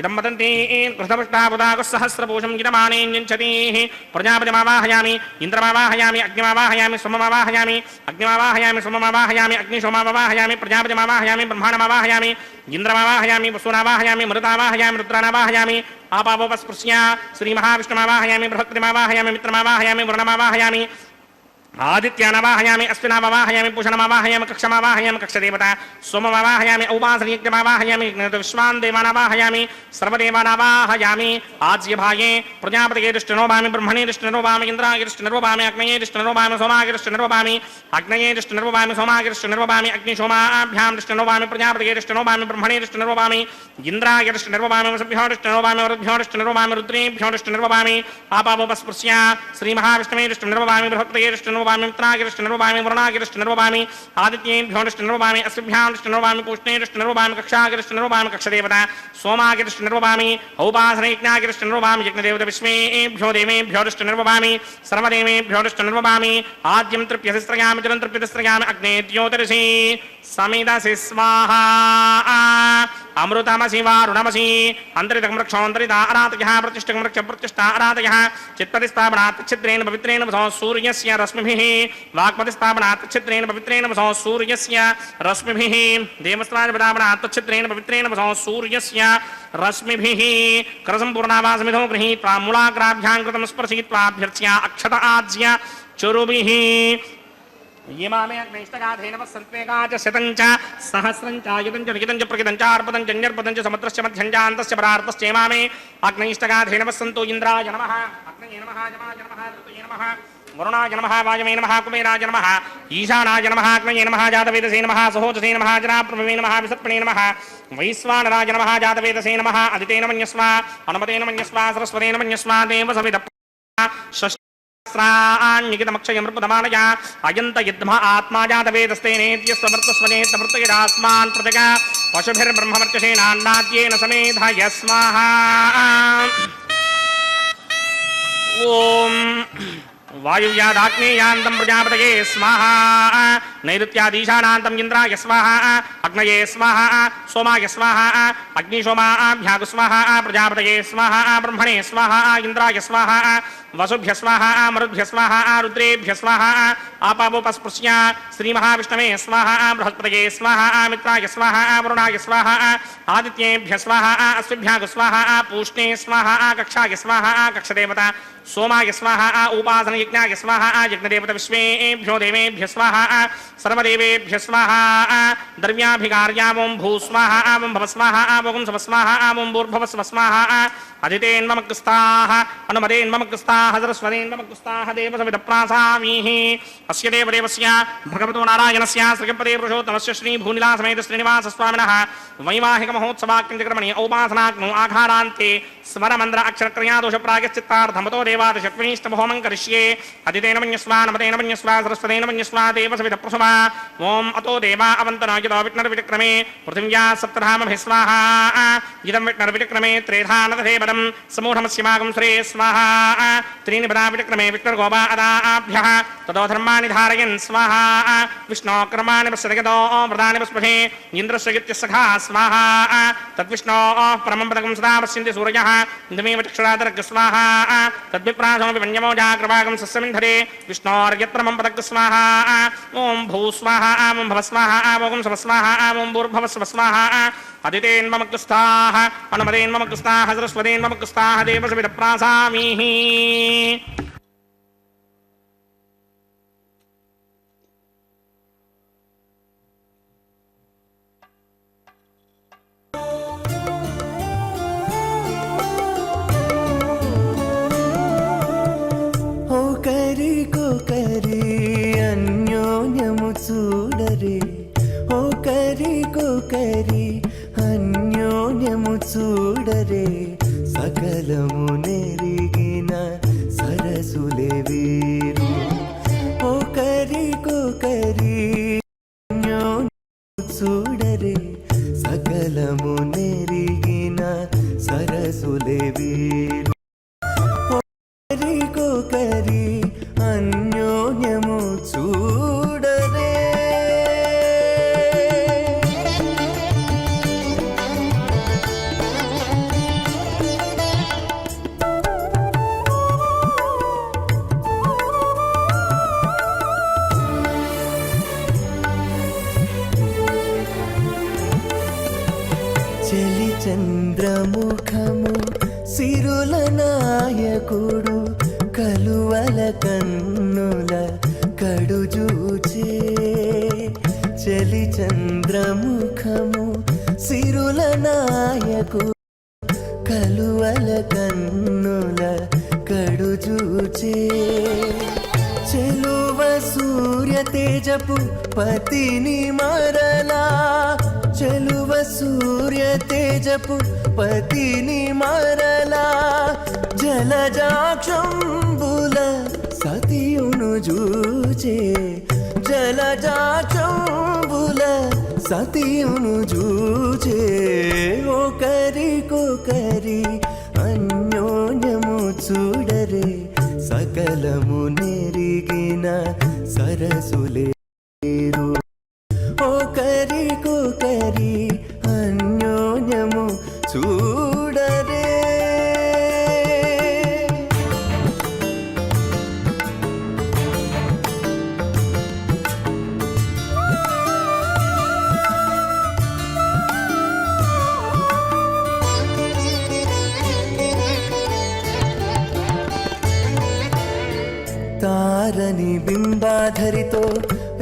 इदं वदन्ति कृष्णपृष्ठाबुधागः सहस्रपूषं गिरमाणेऽञ्जतीः प्रजापतिमावाहयामि इन्द्रमावाहयामि अग्निमावाहयामि सोममावाहयामि अग्निमावाहयामि सोममावाहयामि अग्निशोमावाहयामि प्रजापतिमावाहयामि ब्रह्माणमावाहयामि इन्द्रमावाहयामि वसुनावाहयामि मरुतावाहयामि रुद्रानावाहयामि आपावोपस्पृश्य श्रीमहाविष्णुमावाहयामि बृहस्पतिमावाहयामि मित्रमावाहयामि वरुणमावाहयामि आदित्यानावाहयामि अश्विनावाहयामि पूषणमावाहयामि कक्षमावाहयामि कक्षदेवता सोममावाहयामि औपासनयज्ञमावाहयामि विश्वान् देवानावाहयामि सर्वदेवानावाहयामि आज्यभागे प्रजापतये दृष्टिनोभामि ब्रह्मणे दृष्टिनोभामि इन्द्राय दृष्टिनोभामि अग्नये दृष्टिनोभामि सोमाय दृष्टिनोभामि अग्नये दृष्टिनोभामि सोमाय दृष्टिनोभामि अग्निशोमाभ्यां दृष्टिनोभामि प्रजापतये दृष्टिनोभामि ब्रह्मणे दृष्टिनोभामि इन्द्राय दृष्टिनोभामि वसुभ्यो दृष्टिनोभामि वरुद्भ्यो दृष्टिनोभामि रुद्रेभ्यो दृष्टिनोभामि आपावोपस्पृश्य श्रीमहाविष्णवे दृष्टिनोभामि बृहस्पतये दृष्टिनोभामि मित्रागिरिष्टनिर्वभामि वरुणागिरिष्टनिर्वभामि आदित्येभ्यो दृष्टिनिर्वभामि अस्भ्यां दृष्टिनिर्वभामि पूष्णे दृष्टिनिर्वभामि कक्षागिरिष्टनिर्वभामि कक्षदेवता सोमागिरिष्टनिर्वभामि औपासनयज्ञागिरिष्टनिर्वभामि यज्ञदेवता विश्वेभ्यो देवेभ्यो दृष्टिनिर्वभामि सर्वदेवेभ्यो दृष्टिनिर्वभामि आद्यं तृप्यतिस्रयामि जलं तृप्यतिस्रयामि अग्ने द्योतिरसि समिदसि स्वाहा अमृतमसि वारुणमसि अन्तरितमृक्षोऽन्तरितारातयः प्रतिष्ठमृक्षप्रतिष्ठारातयः चित्पतिस्थापनात् छिद्रेण पवित्रेण वसो सूर्यस्य रश्मिभिः वाक्पतिस्थापनात् छिद्रेण पवित्रेण वसो सूर्यस्य रश्मिभिः देवस्त्राजपदापनात् छिद्रेण पवित्रेण वसो सूर्यस्य रश्मिभिः करसम्पूर्णावासमिधो गृहीत्वा मूलाग्राभ्यां कृतं स्पर्शयित्वाभ्यर्च्य अक्षत आज्य चुरुभिः ये मामे अग्निष्टगाधेन वसन्त्वेगा च शतं च सहस्रं च आयुधं च निहितं च प्रकितं च अर्पदं च न्यर्पदं च समुद्रस्य मध्यं च अन्तस्य परार्थस्य मामे अग्निष्टगाधेन वसन्तो इन्द्राय नमः अग्नये नमः जमाय नमः ऋतये नमः वरुणाय नमः वायवे नमः कुबेराय नमः ईशानाय नमः अग्नये नमः जातवेदसे नमः सहोजसे नमः जनाप्रभवे नमः विसर्पणे नमः वैश्वानराय नमः जातवेदसे नमः अदितेन मन्यस्व अनुमतेन मन्यस्व सरस्वतेन मन्यस्व देवसविद ्राण्यमक्षयमृपदमानया अयन्त युद्ध आत्मा जातवेदस्तेनेत्यस्वमृतस्वनेतमृतयदास्मान् प्रजगा पशुभिर्ब्रह्मवर्चसेनान्नाद्येन समेधाय स्वाहा ॐ वायुव्यादाग्नेयान्तं प्रजापतये स्वाहा नैऋत्यादीशानान्तम् इन्द्राय स्वाहा अग्नये स्वाहा सोमाय स्वाहा अग्निशोमाभ्यागु स्वाहा प्रजापतये स्वाहा ब्रह्मणे स्वाहा इन्द्राय स्वाहा वसुभ्य स्वाहा मरुद्भ्य स्वाहा रुद्रेभ्य स्वाहा आपावोपस्पृश्य श्रीमहाविष्णवे स्वाहा बृहस्पतये स्वाहा मित्राय स्वाहा वरुणाय स्वाहा आदित्येभ्य स्वाहा अश्विभ्यागु स्वाहा पूष्णे स्वाहा कक्षाय स्वाहा कक्षदेवता सोमाय स्वाहा उपासनयज्ञाय स्वाहा यज्ञदेवता विश्वेभ्यो देवेभ्य स्वाहा सर्वदेवेभ्य स्वाहा द्रव्याभिकार्यावं भूस्वाहा आवं भवस्वाहा आवं सवस्वाहा आवं भूर्भवस्वस्वाहा अदितेन्ममकृस्ताः अनुमदेन्ममकृस्ताः सरस्वतेन्ममकृस्ताः देवसविदप्रासामीः अस्य देवदेवस्य भगवतो नारायणस्य श्रीपदे पुरुषोत्तमस्य श्रीभूनिलासमेत श्रीनिवासस्वामिनः वैवाहिकमहोत्सवाक्यक्रमणि औपासनाग्नौ आघारान्ते स्मरमन्त्र अक्षरक्रियादोषप्रायश्चित्तार्थमतो देवादशत्वनिष्ठहोमं करिष्ये अदितेन मन्यस्वा नमतेन मन्यस्वा सरस्वतेन मन्यस्वा देवसविदप्रसवा ॐ अतो देवा अवन्तनो यतो विष्णुर्विक्रमे पृथिव्या सप्तधामभिः स्वाहा इदं विष्णुर्विक्रमे त्रेधानदधे पदं समूढमस्यमागं श्रे स्वाहा त्रीणि पदा विक्रमे विष्णुर्गोपा अदाभ्यः ततो धर्माणि धारयन् स्वाहा विष्णोकर्माणि पश्यतो व्रतानि पुष्पे इन्द्रस्य सखा स्वाहा तद्विष्णोः परमं पदकं सदा पश्यन्ति सूर्यः इदमेव चक्षुरादर्ग स्वाहा तद्विप्रासमपि वन्यमोजाग्रभागं सस्यमिन्धरे विष्णोर्यत्परमं पदक स्वाहा ॐ भूस्वाहा ॐ भवस्वाहा ॐ सवस्वाहा ॐ भूर्भवस्वस्वाहा अदितेन्ममकृस्ताः अनुमदेन्ममकृस्ताः सरस्वतेन्ममकृस्ताः देवसविदप्रासामीः చూడరే ఓ కరి కోకరి అన్యోన్యము చూడరే సకలము నెరిగిన సరసులే వీరు ఓ కరి కోకరి అన్యోన్యము చూడరే సకలము నెరిగిన సరసులే వీరు ఓ కరి కోకరి అన్యోన్యము చూడరే చంద్రముఖము సిరుల నాయకుడు కలువల కన్నుల కడుజూచే చలి చంద్రముఖము సిరుల నాయకుడు కలువల కన్నుల కడుజూచే చెలువ సూర్య తేజపు పతిని మరలా చెలువ సూర్య తేజపు పతిని మరలా జలజాక్షంబుల సతియును జూచే జలజాక్షంబుల సతియును జూచే ఒకరికొకరి అన్యోన్యము చూడరే సకలము నెరిగిన సరసులేరు ఒకరికొకరి అన్యోన్యము చూడరే తారని బింబాధరితో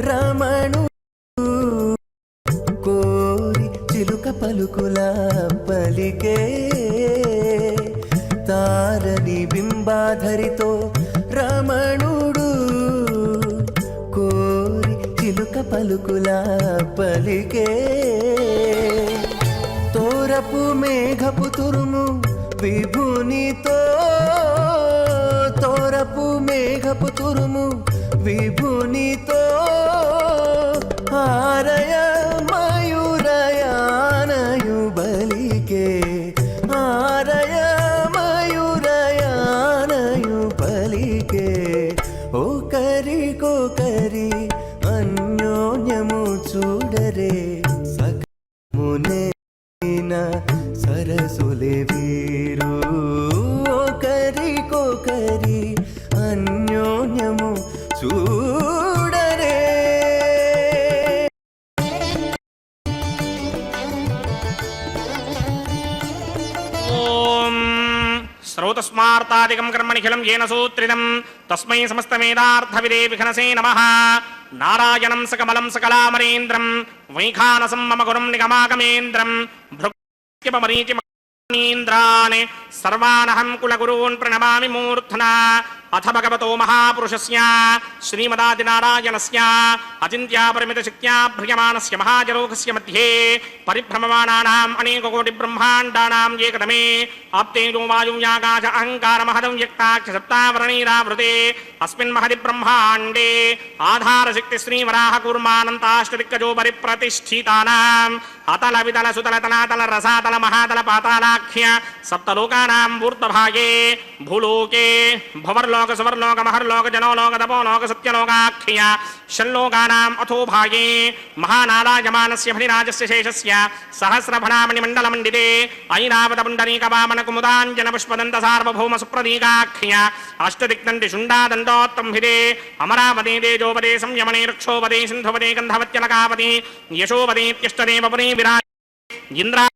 రమణు కోరి చిలుక పలుకుల పలికే తారని బింబాధరితో రమణుడు కోరి చిలుక పలుకుల పలికే తోరపు మేఘపు తురుము విభునితో తోరపు మేఘపు తురుము విభునితో ఆరయ మయూరయానయు బలికే ఆరయ మయూరయానయు బలికే ఒకరికొకరి అన్యోన్యము చూడరే సకమునేన సరసులే వీరు ఒకరికొకరి అన్యోన్యము చూడరే ఓం శ్రౌతస్మార్తాదికం కర్మనిఖిలం येन సూత్రితం తస్మై సమస్తవేదార్థవిదే విఘ్నసే నమః నారాయణం సకమలం సకలామరేంద్రం వైఖానసం మమ గురుం నిగమాగమేంద్రం భృక్యపమరీచిమీంద్రాన్ సర్వానహం కులగురూన్ ప్రణమామి మూర్ధనా అథ భగవతో మహాపురుషస్య శ్రీమదాదినారాయణస్య అచింత్యాపరిమితశక్త్యా భ్రియమాణస్య మహాజరోగస్య మధ్యే పరిభ్రమమాణానాం అనేకకోటి బ్రహ్మాండానాం ఏకదమే ఆప్తేజో వాయువ్యాకాశ అహంకారమహదం వ్యక్తాక్ష సప్తావరణీరావృతే అస్మిన్ మహది బ్రహ్మాండే ఆధారశక్తి శ్రీవరాహ కూర్మానంతాష్టదిక్కజో పరిప్రతిష్ఠితానాం అతల వితల సుతల తలాతల రసాతల మహాతల పాతాళాఖ్య సప్తలోకానాం ఊర్ధ్వభాగే భూలోకే భవర్లోక సువర్లోక మహర్లోక జనోలోక తపోలోక సత్యలోకాఖ్య షల్లోకానాం అథో భాగే మహానారాయమానస్య ఫణిరాజస్య శేషస్య సహస్రఫణామణి మండలమండితే ఐరావత పుండరీక వామన కుముదాంజన పుష్పదంత సార్వభౌమ సుప్రదీకాఖ్య అష్టదిక్తండి శుండాదండోత్తంభిదే అమరావతి తేజోపదే సంయమనే వృక్షోపదే సింధుపదే గంధవత్యలకావతి యశోపదేత్యష్టదేవపురీ విరాజ్ ఇంద్రా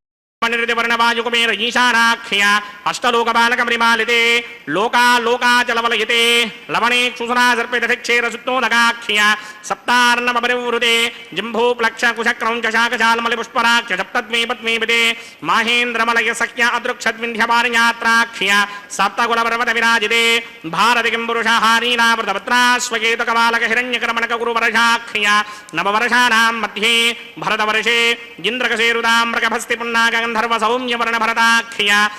వర్ణవాయుకుమేర ఈశానాఖ్య అష్టలోకపాలకమరిమాలితే లోకాలోకాచలవలయతే లవణే క్షుసనా సర్పితక్షేర సుత్తోదకాఖ్య సప్తార్ణమపరివృతే జంభూప్లక్ష కుశక్రౌంచ శాకశాలమలి పుష్పరాఖ్య సప్తద్వీపద్వీపితే మాహేంద్రమలయ సఖ్య అదృక్షద్వింధ్యపారియాత్రాఖ్య సప్తకులపర్వత విరాజితే భారతికిం పురుషహారీనావృతపత్రాశ్వకేతకపాలక హిరణ్యకర్మణక గురువర్షాఖ్య నవవర్షాణాం మధ్యే భరతవర్షే ఇంద్రకశేరుదామ్రకభస్తి పున్నాగ గంధర్వ సౌమ్యవర్ణ భరతాఖ్య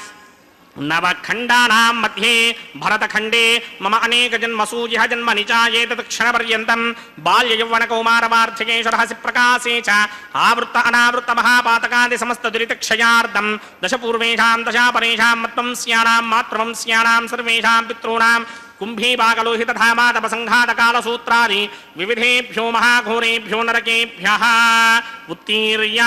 నవఖండానాం మధ్యే భరతఖండే మమ అనేక జన్మసూజిహ జన్మని చాయేతత్క్షణపర్యంతం బాల్యయౌవనకౌమారవార్ధికేషు రహసి ప్రకాశే చ ఆవృత్త అనావృత్త మహాపాతకాది సమస్త దురితక్షయార్థం దశ పూర్వేషాం దశాపరేషాం మత్వంస్యానాం మాతృవంస్యానాం సర్వేషాం పితॄణాం कुम्भीभागलोहितधामातपसङ्घातकालसूत्रादि विविधेभ्यो महाघोरेभ्यो नरकेभ्यः उत्तीर्य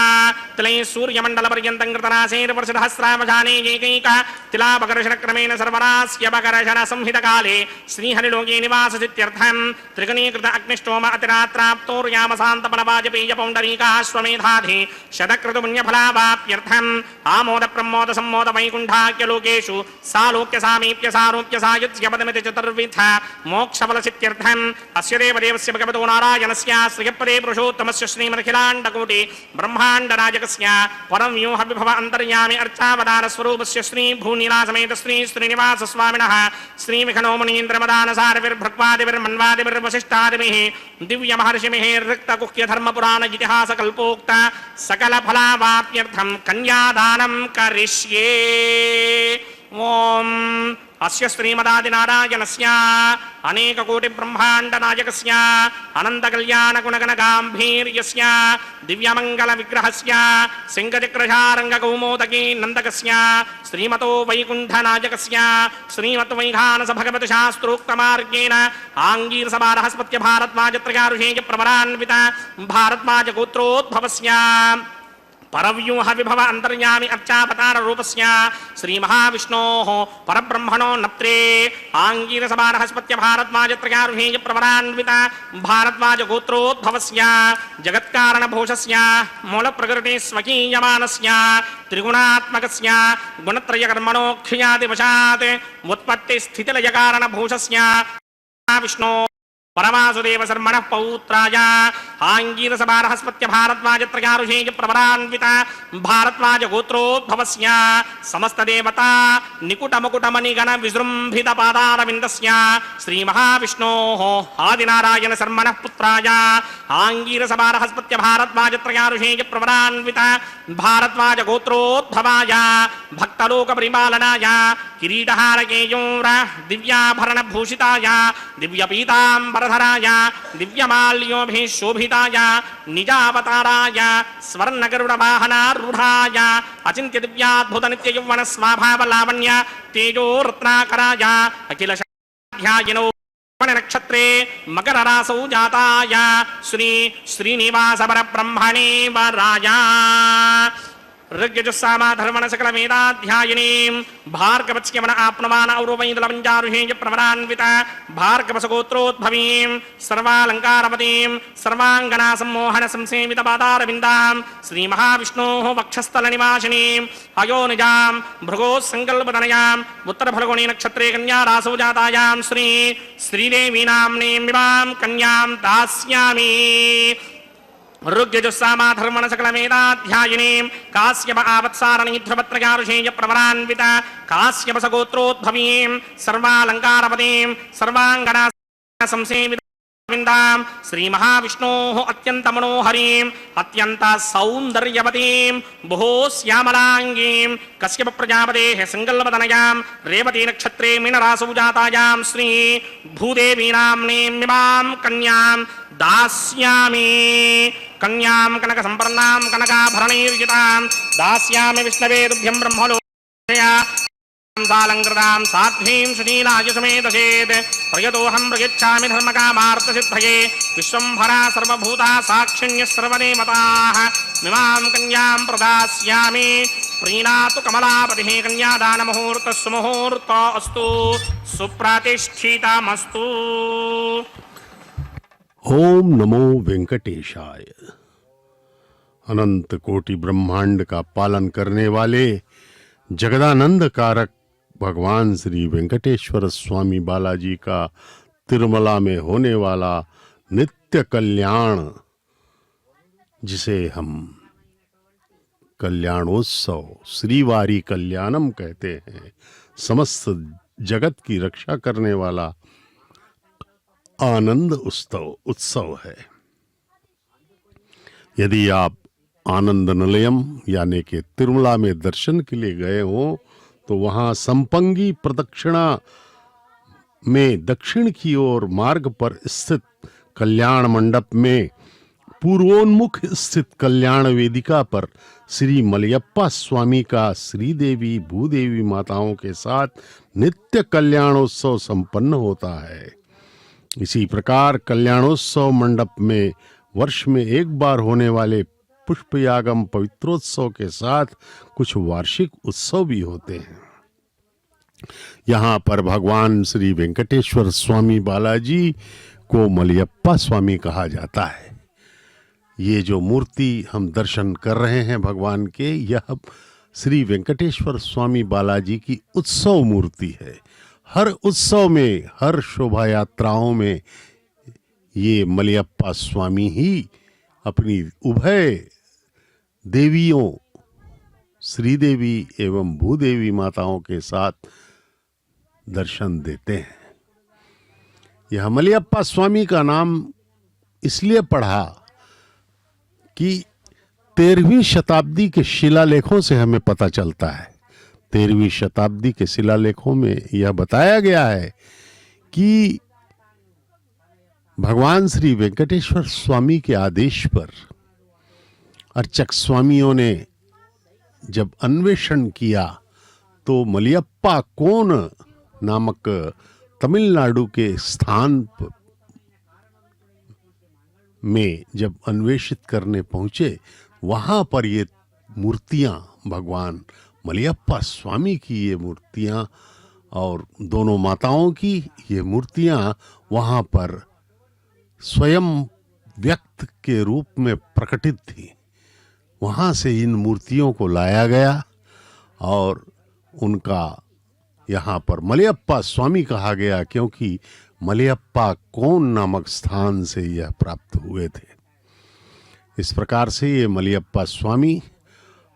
तिलैः सूर्यमण्डलपर्यन्तं कृतनासेर्वर्षसहस्रावधाने एकैक तिलापकर्षणक्रमेण सर्वरास्यपकर्षणसंहितकाले श्रीहरिलोके निवाससित्यर्थं त्रिगणीकृत अग्निष्टोम अतिरात्राप्तोर्यामसान्तपनवाजपेयपौण्डरीकाश्वमेधाधि शतक्रतुपुण्यफलावाप्यर्थम् आमोदप्रमोदसम्मोदवैकुण्ठाख्यलोकेषु सालोक्यसामीप्यसारोप्यसायुज्यपदमिति चतुर्विध मोक्षफलसित्यर्थम् अस्य देवदेवस्य भगवतो नारायणस्य श्रियपदे पुरुषोत्तमस्य श्रीमदखिलाण्डकोटि ब्रह्माण्डनायकस्य परं व्यूहविभव अन्तर्यामि अर्चावतारस्वरूपस्य श्रीभूनिलासमेत श्रीनिवासस्वामिनः श्रीविखनोमनीन्द्रमदानसारविर्भक्वादिभिर्मन्वादिभिर्वसिष्ठादिभिः दिव्यमहर्षिभिः ऋक्तकुह्यधर्मपुराण इतिहासकल्पोक्त सकलफलावाप्यर्थं कन्यादानं करिष्ये। ओम अस्य श्रीमदादिनारायणस्य अनेककोटिब्रह्माण्डनायकस्य अनन्तकल्याणगुणगणगाम्भीर्यस्य दिव्यमङ्गलविग्रहस्य सिंहचक्रशारङ्गकौमोदकी नन्दकस्य श्रीमतो वैकुण्ठनायकस्य श्रीमद्वैखानसभगवतशास्त्रोक्तमार्गेण आङ्गीरसभारहस्पत्य भारद्वाजत्रयारुषेयप्रवरान्वित भारद्वाजगोत्रोद्भवस्य परव्यूह विभव अंतर्यामि अर्चावतार रूपस्य श्री महाविष्णोः परब्रह्मणो नप्त्रे आंगीरसभारहस्पत्य भारद्वाजत्रयारुहेय प्रवरान्वित भारद्वाज गोत्रोद्भवस्य जगत्कारणभूषस्य मूलप्रकृति स्वकीयमानस्य त्रिगुणात्मकस्य गुणत्रयकर्मणोऽख्यादिवशात् उत्पत्तिस्थितिलयकारणभूषस्य विष्णो परमासुदेव शर्मणः पौत्राय आंगीरसभारहस्पत्य भारद्वाजत्रयारुषेय प्रवरान्वित भारद्वाज गोत्रोद्भवस्य समस्तदेवता निकुटमुकुटमणिगण विजृम्भित पादारविन्दस्य श्री महाविष्णोः आदिनारायण शर्मणः पुत्राय आंगीरसभारहस्पत्य भारद्वाजत्रयारुषेय प्रवरान्वित भारद्वाज गोत्रोद्भवाय भक्तलोकपरिपालनाय किरीटहारकेयूर दिव्याभरणभूषिताय दिव्यपीताम्बरधराय दिव्यमाल्योभिः शोभिताय निजावताराय स्वर्णगरुडवाहनारूढाय अचिन्त्य दिव्याद्भुत नित्ययौवन स्वाभावलावण्य तेजो रत्नाकराय अखिलशाध्यायिनो नक्षत्रे मकररासौ जाताय श्री श्रीनिवास परब्रह्मणे वराय ऋग्यजुस्सामाधर्मण सकल वेदाध्यायिनीं भार्गवत्स्यमन आप्नवान औरवैदलवञ्जारुहेय प्रवरान्वित भार्गवसगोत्रोद्भवीं सर्वालङ्कारवतीं सर्वाङ्गना सम्मोहन संसेवित पादारविन्दां श्रीमहाविष्णोः वक्षस्थलनिवासिनीं अयोनिजां भृगोः सङ्कल्पतनयाम् उत्तरफल्गुणी नक्षत्रे कन्यारासौ जातायां श्रीदेवी नाम्नीमिमां कन्यां दास्यामि ऋग्यजुस्सामाधर्मण सकल वेदाध्यायिनीं काश्यप आवत्सारणीध्रुवत्रयारुषेय प्रवरान्वित काश्यपसगोत्रोद्भवीं सर्वालङ्कारवतीं सर्वाङ्गना संसेवितां श्रीमहाविष्णोः अत्यन्तमनोहरीं अत्यन्तसौन्दर्यवतीं बहु श्यामलाङ्गीं कश्यप प्रजापतेः सङ्कल्पतनयां रेवती नक्षत्रे मीनरासौ जातायां श्री भूदेवी नाम्नीमिमां कन्यां दास्यामि कन्यां कनक संपन्नां कनकाभरणैर्युतां दास्यामि विष्णवे तुभ्यं ब्रह्मलोकया सालङ्कृतां साध्वीं सुशीलाय समेतसेत् प्रयतोऽहं प्रयच्छामि धर्मकामार्थसिद्धये विश्वम्भरा सर्वभूता साक्षिण्यः सर्वदेवताः मिमां कन्यां प्रदास्यामि प्रीणातु कमलापतिः कन्यादानमुहूर्तः सुमुहूर्तो अस्तु सुप्रतिष्ठितमस्तु। ओम नमो वेंकटेशाय। अनंत कोटि ब्रह्मांड का पालन करने वाले जगदानंद कारक भगवान श्री वेंकटेश्वर स्वामी बालाजी का तिरुमला में होने वाला नित्य कल्याण, जिसे हम कल्याणोत्सव श्रीवारी कल्याणम कहते हैं, समस्त जगत की रक्षा करने वाला आनंद उत्सव है। यदि आप आनंद निलयम यानी कि तिरुमला में दर्शन के लिए गए हो तो वहां संपंगी प्रदक्षिणा में दक्षिण की ओर मार्ग पर स्थित कल्याण मंडप में पूर्वोन्मुख स्थित कल्याण वेदिका पर श्री मलयप्पा स्वामी का श्रीदेवी भूदेवी माताओं के साथ नित्य कल्याणोत्सव संपन्न होता है। इसी प्रकार कल्याणोत्सव मंडप में वर्ष में एक बार होने वाले पुष्पयागम पवित्रोत्सव के साथ कुछ वार्षिक उत्सव भी होते हैं। यहाँ पर भगवान श्री वेंकटेश्वर स्वामी बालाजी को मलयप्पा स्वामी कहा जाता है। ये जो मूर्ति हम दर्शन कर रहे हैं भगवान के, यह श्री वेंकटेश्वर स्वामी बालाजी की उत्सव मूर्ति है। हर उत्सव में, हर शोभा यात्राओं में ये मलयप्पा स्वामी ही अपनी उभय देवियों श्रीदेवी एवं भूदेवी माताओं के साथ दर्शन देते हैं। यह मलयप्पा स्वामी का नाम इसलिए पढ़ा कि 13वीं शताब्दी के शिलालेखों से हमें पता चलता है। 13वीं शताब्दी के शिलालेखों में यह बताया गया है कि भगवान श्री वेंकटेश्वर स्वामी के आदेश पर अर्चक स्वामियों ने जब अन्वेषण किया तो मलयप्पा कोन नामक तमिलनाडु के स्थान में जब अन्वेषित करने पहुंचे, वहां पर ये मूर्तियां, भगवान मलयप्पा स्वामी की ये मूर्तियां और दोनों माताओं की ये मूर्तियां वहां पर स्वयं व्यक्त के रूप में प्रकटित थी। वहां से इन मूर्तियों को लाया गया और उनका यहाँ पर मलयप्पा स्वामी कहा गया, क्योंकि मलयप्पा कोन नामक स्थान से यह प्राप्त हुए थे। इस प्रकार से ये मलयप्पा स्वामी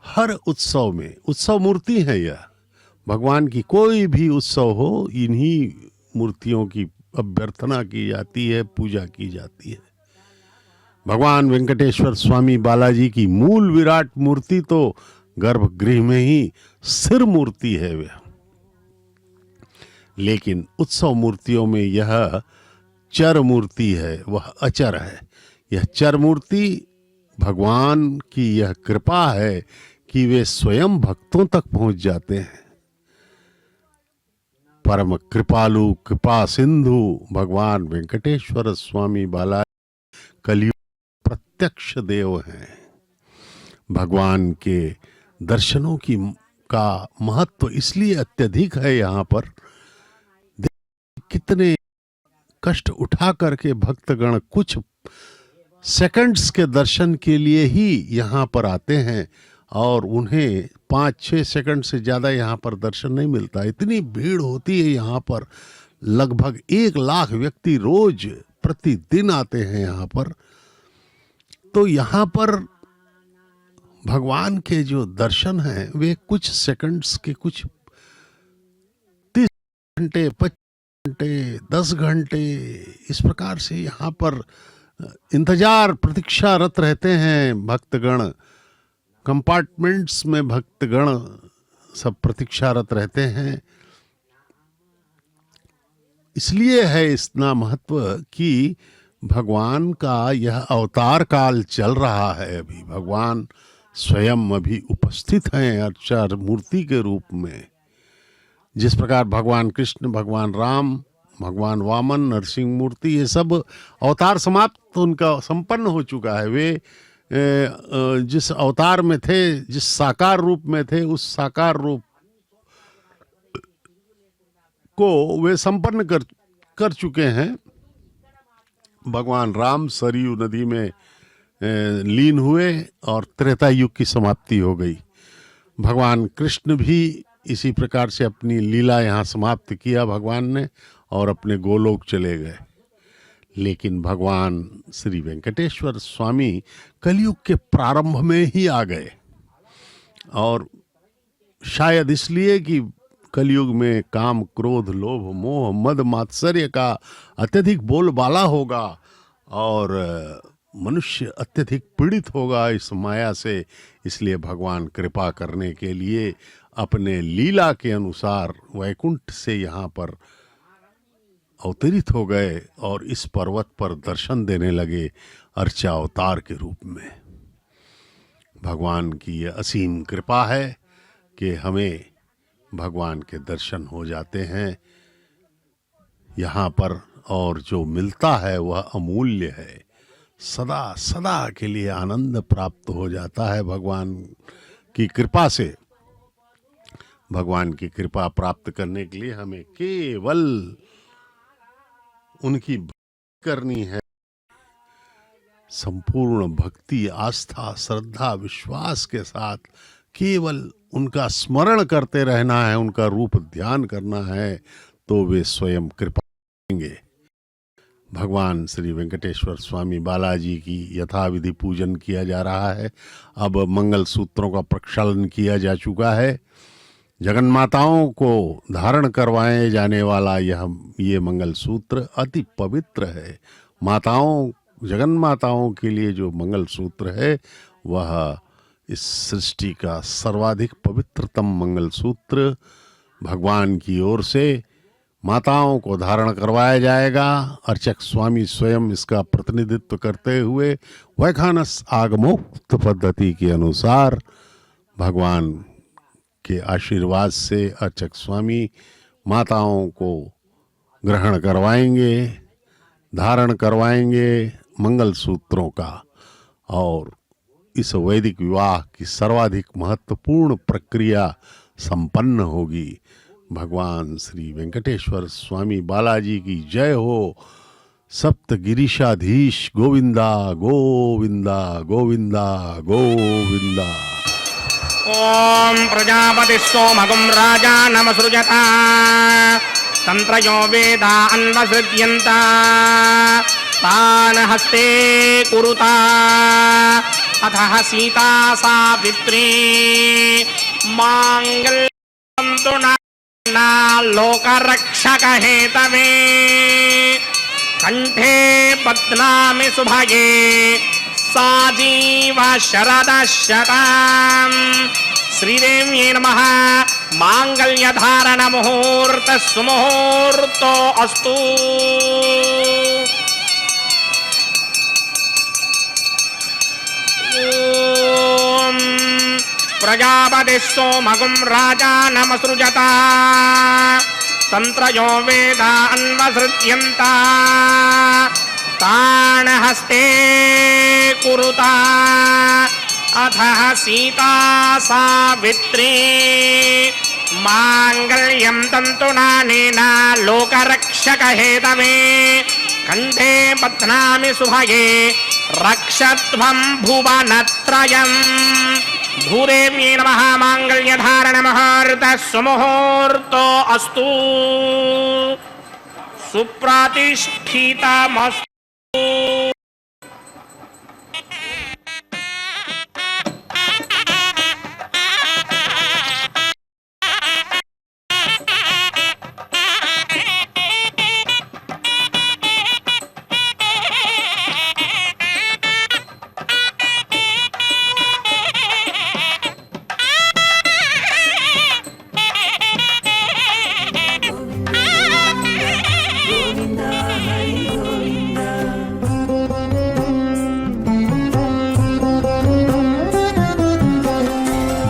हर उत्सव में, उत्सव मूर्ति है यह, भगवान की कोई भी उत्सव हो, इन्हीं मूर्तियों की अभ्यर्थना की जाती है, पूजा की जाती है। भगवान वेंकटेश्वर स्वामी बालाजी की मूल विराट मूर्ति तो गर्भगृह में ही स्थिर मूर्ति है वह, लेकिन उत्सव मूर्तियों में यह चर मूर्ति है, वह अचर है। यह चर मूर्ति भगवान की यह कृपा है कि वे स्वयं भक्तों तक पहुंच जाते हैं। परम कृपालु कृपा सिंधु भगवान वेंकटेश्वर स्वामी बालाजी कलियुग प्रत्यक्ष देव हैं। भगवान के दर्शनों का महत्व इसलिए अत्यधिक है। यहाँ पर कितने कष्ट उठा करके भक्तगण कुछ सेकंड्स के दर्शन के लिए ही यहाँ पर आते हैं और उन्हें 5-6 सेकंड से ज़्यादा यहाँ पर दर्शन नहीं मिलता। इतनी भीड़ होती है यहाँ पर, लगभग 1 लाख व्यक्ति रोज प्रतिदिन आते हैं यहाँ पर। तो यहाँ पर भगवान के जो दर्शन हैं वे कुछ सेकंड्स के, कुछ 30 घंटे, 25 घंटे, 10 घंटे, इस प्रकार से यहाँ पर इंतजार प्रतीक्षारत रहते हैं भक्तगण। कंपार्टमेंट्स में भक्तगण सब प्रतीक्षारत रहते हैं। इसलिए है इतना महत्व कि भगवान का यह अवतार काल चल रहा है। अभी भगवान स्वयं अभी उपस्थित हैं अर्चर मूर्ति के रूप में। जिस प्रकार भगवान कृष्ण, भगवान राम, भगवान वामन, नरसिंह मूर्ति, ये सब अवतार समाप्त उनका संपन्न हो चुका है। वे जिस अवतार में थे, जिस साकार रूप में थे, उस साकार रूप को वे संपन्न कर चुके हैं। भगवान राम सरयू नदी में लीन हुए और त्रेता युग की समाप्ति हो गई। भगवान कृष्ण भी इसी प्रकार से अपनी लीला यहाँ समाप्त किया भगवान ने और अपने गोलोक चले गए। लेकिन भगवान श्री वेंकटेश्वर स्वामी कलयुग के प्रारंभ में ही आ गए, और शायद इसलिए कि कलयुग में काम, क्रोध, लोभ, मोह, मद, मात्सर्य का अत्यधिक बोलबाला होगा और मनुष्य अत्यधिक पीड़ित होगा इस माया से। इसलिए भगवान कृपा करने के लिए अपने लीला के अनुसार वैकुंठ से यहाँ पर अवतरित हो गए और इस पर्वत पर दर्शन देने लगे अर्चा अवतार के रूप में। भगवान की ये असीम कृपा है कि हमें भगवान के दर्शन हो जाते हैं यहाँ पर, और जो मिलता है वह अमूल्य है। सदा सदा के लिए आनंद प्राप्त हो जाता है भगवान की कृपा से। भगवान की कृपा प्राप्त करने के लिए हमें केवल उनकी भक्ति करनी है। संपूर्ण भक्ति, आस्था, श्रद्धा, विश्वास के साथ केवल उनका स्मरण करते रहना है, उनका रूप ध्यान करना है, तो वे स्वयं कृपा करेंगे। भगवान श्री वेंकटेश्वर स्वामी बालाजी की यथाविधि पूजन किया जा रहा है। अब मंगल सूत्रों का प्रक्षालन किया जा चुका है। जगन माताओं को धारण करवाए जाने वाला ये मंगल सूत्र अति पवित्र है। माताओं, जगन माताओं के लिए जो मंगल सूत्र है वह इस सृष्टि का सर्वाधिक पवित्रतम मंगल सूत्र भगवान की ओर से माताओं को धारण करवाया जाएगा। अर्चक स्वामी स्वयं इसका प्रतिनिधित्व करते हुए वैखानस आगमोक्त पद्धति के अनुसार भगवान के आशीर्वाद से अर्चक स्वामी माताओं को ग्रहण करवाएंगे, धारण करवाएंगे मंगल सूत्रों का, और इस वैदिक विवाह की सर्वाधिक महत्वपूर्ण प्रक्रिया संपन्न होगी। भगवान श्री वेंकटेश्वर स्वामी बालाजी की जय हो। सप्त गिरीशाधीश गोविंदा गोविंदा गोविंदा गोविंदा। ओम प्रजापति सोमगुं राजानमसृजता तंत्रयो वेदा अन्वसृज्यन्ता तान् हस्ते कुरुता अथः सीता सावित्री मांगल्यं तु ना लोकरक्षक हेतवे कंठे बध्नामि सुभगे साजीव शरदः शतम्। श्रीदेव्यै नमः। मांगल्यधारण मुहूर्त सुमुहूर्तो अस्तु। ओम प्रजापति सोमगुं राजानमसृजता तंत्रयो वेदा अन्वसृज्यन्ता तान् हस्ते कुरुता अथः सीता सावित्री मांगल्यं तन्तुनानेन लोकरक्षक हेतवे कंठे बध्नामि सुभगे रक्षध्वं भुवनत्रयम्। भूदेव्यै नमः। मांगल्यधारण मुहूर्त सुमुहूर्तो अस्तु। सुप्रतिष्ठितमस्तु।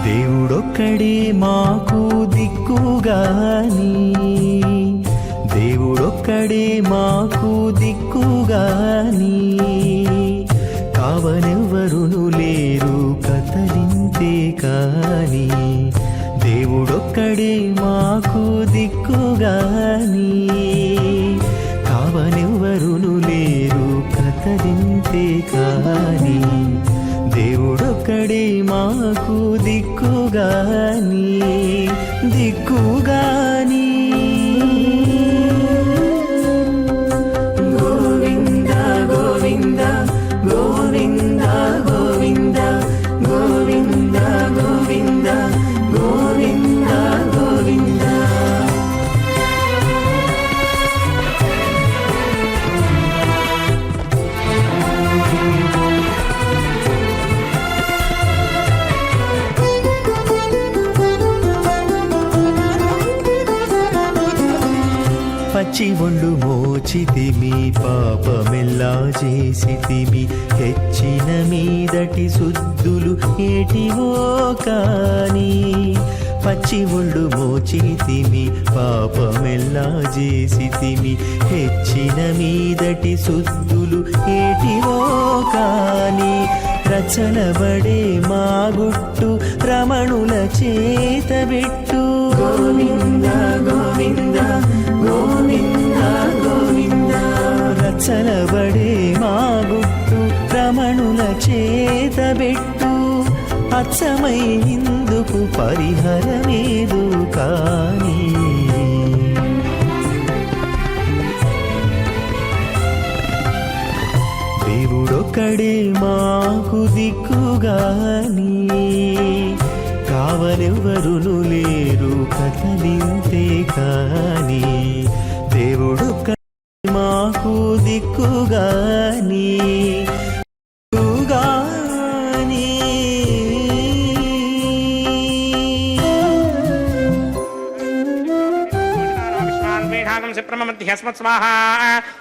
దేవుడొక్కడే మాకు దిక్కుగాని, దేవుడొక్కడే మాకు దిక్కుగాని, కావనెవ్వరును లేరు కదలింతే కాని, దేవుడొక్కడే మాకు దిక్కుగాని, కావనెవ్వరును లేరు కదలింతే కాని, దేవుడొక్కడే మాకు దిక్కుగాని దిక్కుగాని। గోవింద గోవింద గోవింద గోవింద గోవింద గోవింద గోవింద గోవింద। పచ్చి ఒళ్ళు మోచితిమి పాపమెల్లా చేసితిమి హెచ్చిన మీదటి శుద్ధులు ఏటివో కాని పచ్చి ఒళ్ళు మోచితిమి పాపమెల్లా చేసితిమి హెచ్చిన మీదటి శుద్ధులు ఏటివో కాని రచనబడే మా గుట్టు రమణుల చేతబెట్టు గోవింద గోవింద గోవింద గోవింద రచనబడే మా గుట్టు రమణుల చేతబెట్టు అచ్చమై ఇందుకు పరిహరమేదు కాని దేవుడొక్కడే మాకు దిక్కుగాని కావలెవ్వరును లేరు కథలింతే కాని దేవుడొక్కడే మాకు దిక్కుగాని ब्रह्ममध्यस्मत् स्वाहा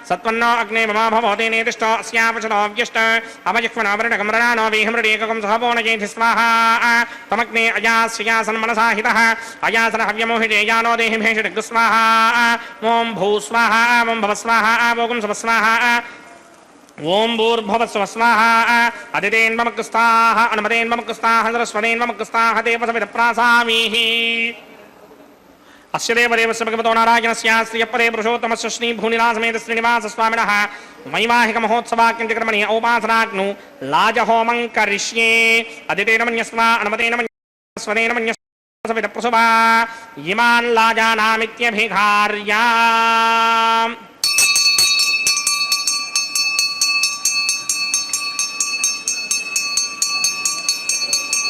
सत्वन्नो अग्ने ममा भवते नेतिष्ठो अस्यावचनो व्यष्ट अवजिह्वनो वरुणगमृणानो वेहमृडेककं सहपोनयेति स्वाहा तमग्ने अयास्यासन्मनसा हितः अयासनः हव्यमोहिते यानो देहि भेषडिग् स्वाहा ॐ भू स्वाहा ॐ भव स्वाहा ॐ सुव स्वाहा ओम भूर्भुवस्सुवः स्वाहा अदितेन्वमकुस्ताः अनुमतेन्वमकुस्ताः सरस्वतेन्वमकुस्ताः देवसविदप्रासामीः अस्य देवदेवस्य भगवतो नारायणस्य श्रियपदे पुरुषोत्तमस्य श्रीभूनिलासमेत श्रीनिवासस्वामिनः वैवाहिकमहोत्सवाख्यञ्चकर्मणि औपासनाग्नु लाजहोमं करिष्ये अदितेन मन्यस्वा अनुमतेन मन्यस्वतेन मन्यस्वविदप्रसुभा इमान् लाजानामित्यभिघार्या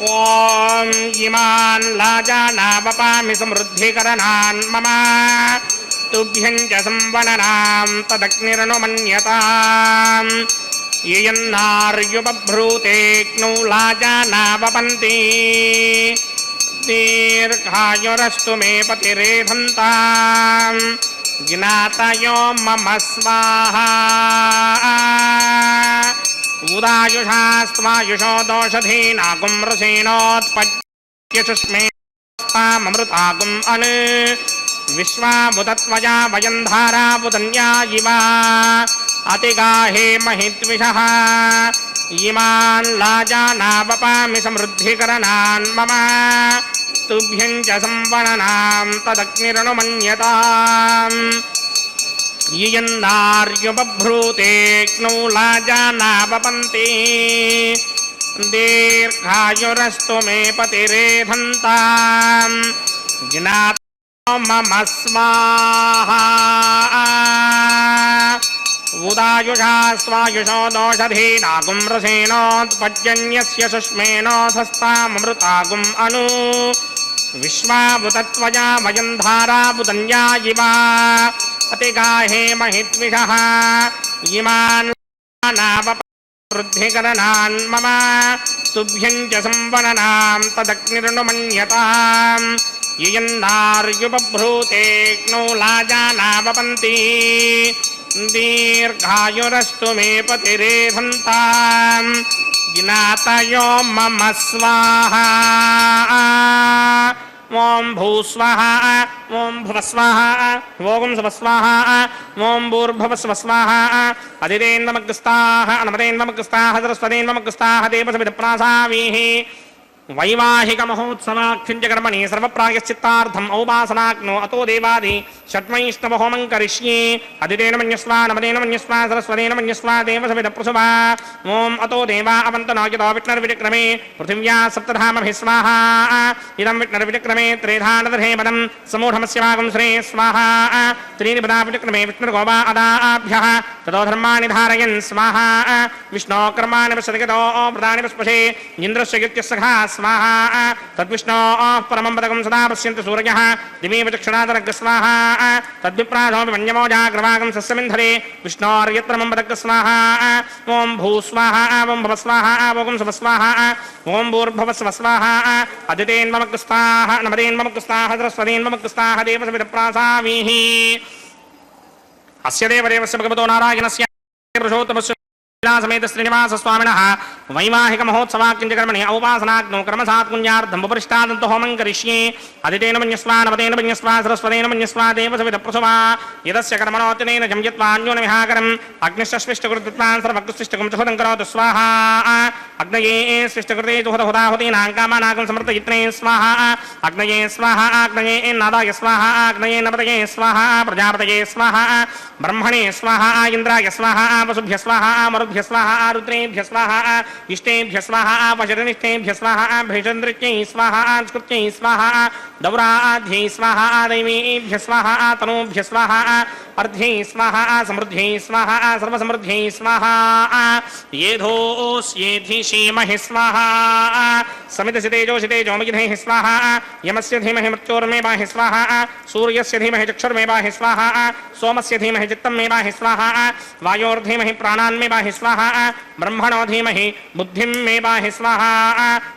ओम इमान् लाजानावपामि समृद्धिकरणान् मम तुभ्यं च संवननां तदग्निरनुमन्यताम् येयन्नार्युपभ्रूतेऽग्नौ लाजानावपन्ति दीर्घायुरस्तु मे पतिरेधन्ताम् ज्ञातयो मम स्वाहा उदायुषास्त्वायुषो दोषधीनागुं रसेनोत्पद्यचुष्मेमृतागुम् अन् विश्वामुदत्वया वयं धारावुदन्या इव अतिगाहे महिद्विषः इमान् लाजानावपामि समृद्धिकरणान् मम तुभ्यं च संवननां तदग्निरनुमन्यताम् येयन्नार्युपभ्रूतेऽग्नौ लाजानावपन्ति दीर्घायुरस्तु मे पतिरेधन्ताम् ज्ञातो मम स्वाहा उदायुषा स्वायुषो दोषधीनागुं रसेनोत्पद्यन्यस्य सुष्मेनोऽधस्तामृतागुम् अनु विश्वावुतत्वया वयं धारावुदन्या इव अतिगाहे महिद्विषः इमान् लाजानावपन्ति मम तुभ्यं च संवननां तदग्निरनुमन्यताम् येयन्नार्युपभ्रूतेऽग्नौ लाजानावपन्ति दीर्घायुरस्तु मे पतिरेधन्ताम् ज्ञातयो मम स्वाहा ओम भूस्वाहा ओम भुवस्वाहा ओम सुवस्वाहा ओम भूर्भुवस्सुवः स्वाहा अदितेन्वमग्रस्ताः अनुमतेन्वमग्रस्ताः सरस्वतेन्वमग्रस्ताः देवसविदप्रासामीः वैवाहिकमहोत्सवाख्यञ्चकर्मणि सर्वप्रायश्चित्तार्थम् औपासनाग्नो अतो देवादि षट्वैष्णवहोमं करिष्ये अदितेन मन्यस्वा नमतेन मन्यस्वा सरस्वतेन मन्यस्वा देवसविदप्रसुभा ओम अतो देवा अवन्तनो यतो विष्णुर्विक्रमे पृथिव्या सप्तधामभिः स्वाहा इदं विष्णुर्विक्रमे त्रेधानदर्हे पदं समूढमस्य भागं श्रे स्वाहा त्रीणि पदा विक्रमे विष्णुर्गोवा अदाभ्यः ततो धर्माणि धारयन् स्वाहा विष्णो कर्माणि पश्यतितो प्रदानि पुष्पशे इन्द्रस्य युत्यस्सखा स्वाहा तद्विष्णो परमं पदकं सदा पश्यन्ति सूर्यः दिवे विचक्षणादरग् स्वाहा तद्विप्राधोऽपि मन्यमोजाग्रवागं सस्यमिन्धरे विष्णोर्यत्रमं पदग् स्वाहा ओम भूस्वाहा ओम भवस्वाहा ओम सुवस्वाहा ओम भूर्भुवस्सुवः स्वाहा अदितेन्वमग्रस्ताः नमतेन्वमग्रस्ताः सरस्वतेन्वमग्रस्ताः देवसविदप्रासामीः अस्य देवदेवस्य भगवतो नारायणस्य पुरुषोत्तमस्य समेत श्रीनिवास स्वामिनः वैवाहिक महोत्सवाकिंचकर्मणि औपासनाग्नौ कर्मसात् पुण्यार्थं उपरिष्टादन्तो होमं करिष्ये अदितेन मन्यस्वा नवतेन मन्यस्वा सरस्वतेन मन्यस्वा देवसवित प्रसवा यदस्य कर्मणोऽतिनेन जं यत्वान्यो न विहाकरम् अग्निश्च स्विष्टकृत्वान् सर्वकृष्टिष्टकं च हुदं करोतु स्वाहा अग्नये स्विष्टकृते च हुदाहुतीनां कामानाकं समर्थयित्रे स्वाहा अग्नये स्वाहा अग्नये नादाय स्वाहा अग्नये नपतये स्वाहा प्रजापतये स्वाहा ब्रह्मणे स्वाहा इन्द्राय स्वाहा वसुभ्य स्वाहा मरुभ्य स्वाहा रुद्रेभ्य स्वाहा इष्टेभ्य स्वाहा वशरनिष्ठेभ्य स्वाहा भैषन्द्रित्यै स्वाहा स्कृत्यै स्वाहा दौराध्यै स्वाहा दैवेभ्य स्वाहा तनूभ्य स्वाहा अर्ध्यै स्वाहा समृद्ध्यै स्वाहा सर्वसमृद्ध्यै स्वाहा येधोऽस्येधिषीमहि स्वाहा समितसितेजोषितेजोमगिधैः स्वाहा यमस्य धीमहि मृत्योर्मेवाहि स्वाहा सूर्यस्य धीमहि चक्षुर्मेवाहि स्वाहा सोमस्य धीमहि चित्तमेवाहि स्वाहा वायोर्धीमहि प्राणान्मेवाहि स्वाहा ब्रह्मणो धीमहि बुद्धिं मेवाहि स्वाहा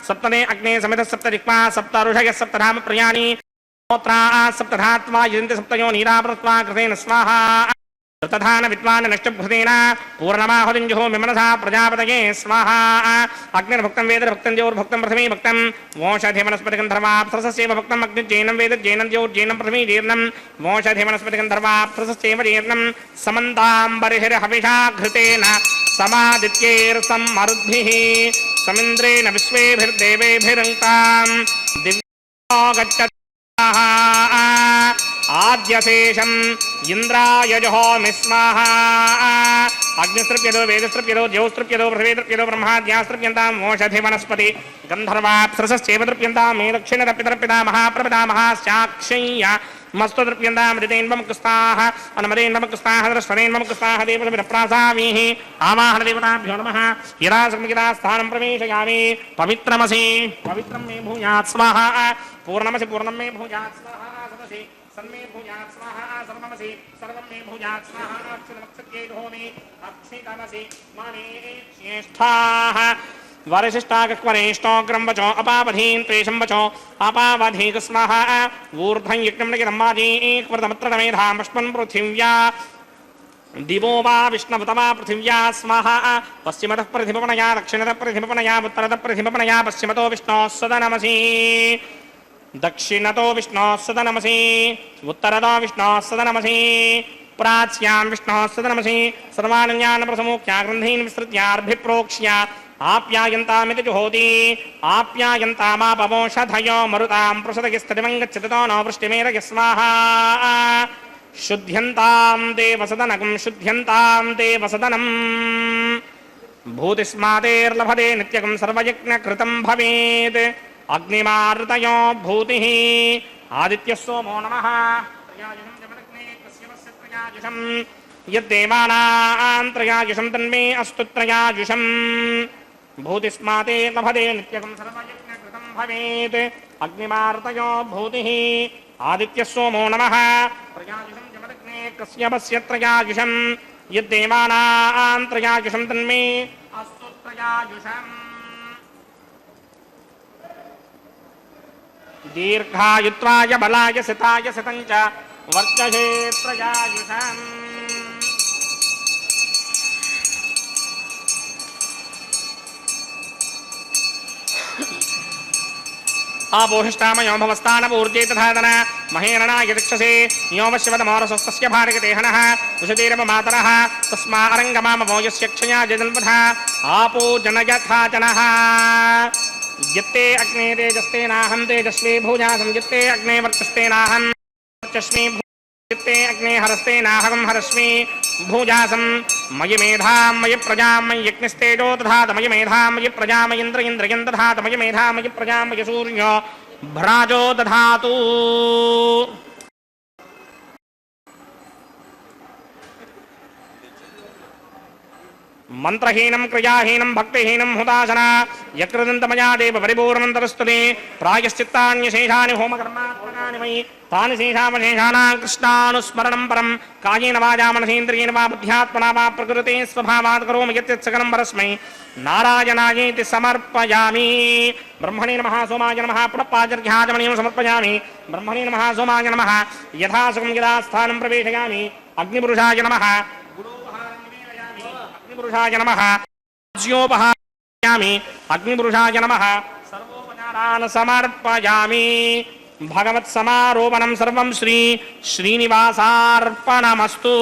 सप्तमे अग्ने समितः सप्तजिह्वा सप्तऋषयः सप्तधाम प्रियाणि स्तोत्रा सप्तधात्वा यजन्ति सप्तयो नीरावृत्वा कृतेन स्वाहा तथान विद्वान् नष्टभृतेन पूर्णमाहुतिं जुहोमि मनसा प्रजापतये स्वाहा अग्निर्भक्तं वेदर्भक्तं द्योर्भक्तं पृथिवी भक्तं वोषधिवनस्पतिगन्धर्वाप्सरसस्यैव भक्तं अग्निर्जैनं वेदर्जैनं द्योर्जैनं पृथिवी जीर्णं वोषधिवनस्पतिगन्धर्वाप्सरसस्यैव जीर्णं समन्ताम्बरिहिर्हविषा घृतेन समादित्यैर्समरुद्भिः समिन्द्रेण विश्वेभिर्देवेभिरङ्कां दिव्यो गच्छति आद्यशेषम् इन्द्राय जुहोमि स्वाहा अग्निस्तृप्यतो वेदस्तृप्यतो द्यौस्तृप्यतो पृथिवीतृप्यतो ब्रह्माद्यास्तृप्यन्तां मोषधि वनस्पति गन्धर्वाप्सरसश्चैव तृप्यन्तां मे दक्षिणतर्पितर्पिता महाप्रपिता महास्याक्षय्य मस्तु तृप्यन्तामृतेन्वमुक्ताः अनुमदेन्वमुक्ताः सरस्वतेन्वमुक्ताः देवसविदप्रासामीः आवाहनदेवताभ्यो नमः यदासंगितास्थानं प्रवेशयामि पवित्रमसि पवित्रं मे भूयात् स्वाहा पूर्णमसि पूर्णं मे भूयात् स्वाहा सदसि सन्मे भूयात् स्वाहा सर्वमसि सर्वं मे भूयात् स्वाहा अक्षरमक्षत्यै होमि अक्षितमसि माने ज्येष्ठाः वरिशिष्टाग्वरेष्टोग्रं वचो अपावधीन् त्वेषं वचो अपावधीक स्वाहा ऊर्ध्वं यज्ञं नगिरम्बादीक्वर्तमत्र मेधामश्मन् पृथिव्या दिवो वा विष्णवत वा पृथिव्या स्वाहा पश्चिमतः प्रतिभवनया दक्षिणतः प्रतिभवनया उत्तरतः प्रतिभवनया पश्चिमतो विष्णोः सदनमसि दक्षिणतो विष्णोः सदनमसि उत्तरतो विष्णोः सदनमसि प्राच्यां विष्णोः सदनमसि सर्वानन्यानप्रसमोक्ष्या ग्रन्थीन् विस्तृत्यार्भिप्रोक्ष्य आप्यायन्तामिति जुहोति आप्यायन्तामापवोषधयो मरुतां पृषदगिस्ततिमं गच्छति नो वृष्टिमेरय स्वाहा शुद्ध्यन्तां देवसदनकं शुद्ध्यन्तां देवसदनम् भूतिस्मातेर्लभते नित्यकं सर्वयज्ञकृतं भवेत् अग्निमारुतयो भूतिः आदित्यः सोमो नमः त्रयायुषं जमदग्ने कस्यवस्य त्रयायुषं यद्देवानां त्रयायुषं तन्मे अस्तु त्रयायुषं भूतिस्मातेर्लभते नित्यकं सर्वयज्ञकृतं भवेत् अग्निमारुतयो भूतिः आदित्यः सोमो नमः त्रयायुषं जमदग्ने कस्यवस्य त्रयायुषं यद्देवानां त्रयायुषं तन्मे अस्तु त्रयायुषम् दीर्घायुत्वाय बलाय सिताय सितं च वर्चसे त्रयायुषम् आपोहिष्टामयो भवस्तानपूर्जे तथादन महेरणाय दिक्षसे योमशिवतमोरसस्तस्य भारगतेहनः उषतीरपमातरः तस्मा अरङ्गमामवो यस्य क्षया जजन्वथा आपो जनयथा जनः यत्ते अग्ने तेजस्तेनाहं तेजस्वी भूजासं यत्ते अग्ने वर्चस्तेनाहं वर्चस्वी यत्ते अग्ने हरस्तेनाहं हरस्मि भूजासं मयि मेधां मयि प्रजां मयि यज्ञस्तेजो दधात मयि मेधां मयि प्रजां मयि इन्द्रियं दधात मयि मेधां मयि प्रजां मयि सूर्यो भ्राजो दधातु मंत्रहीनं क्रियाहीनं भक्तिहीनं हुदासना यकृदन्तमया देव परिपूर्णन्तरस्तुते प्रायश्चित्तान्यशेषानि होमकर्मात्मकानि मयि तानि शेषावशेषाणां कृष्णानुस्मरणं परं कायेन वाचा मनसेन्द्रियेण वा बुद्ध्यात्मना वा प्रकृते स्वभावात् करोमि यत् सकलं परस्मै नारायणायेति समर्पयामि ब्रह्मणे नमः सोमाय नमः पुनःपाचर्घ्याचमनीयं समर्पयामि ब्रह्मणे नमः सोमाय नमः यथा सुखं यदा स्थानं प्रवेशयामि अग्निपुरुषाय नमः गुरोपहारं निवेदयामि अग्निपुरुषाय नमः ज्योपहारयामि अग्निपुरुषाय नमः सर्वोपचारान् समर्पयामि भगवत्समारोपणं सर्वं श्री श्रीनिवासार्पणमस्तु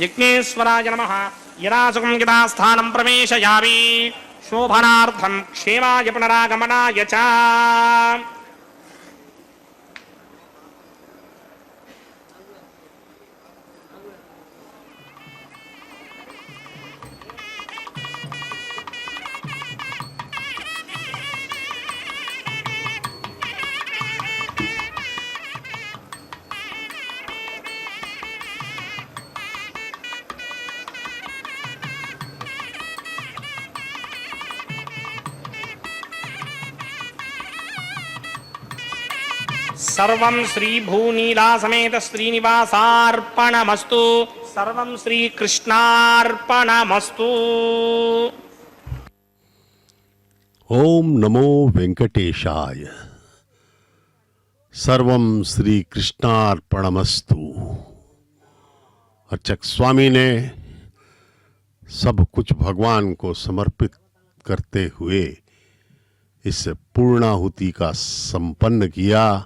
यज्ञेश्वराय नमः यदासुखं यदास्थानं प्रवेशयामि शोभनार्थं क्षेमाय पुनरागमनाय च सर्वं श्री भूनीला समेत श्रीनिवासार्पणमस्तु सर्वं श्री कृष्णार्पणमस्तु। ओम नमो वेंकटेशाय। सर्वम श्री कृष्णार्पणमस्तु। अर्चक स्वामी ने सब कुछ भगवान को समर्पित करते हुए इस पूर्णाहुति का संपन्न किया।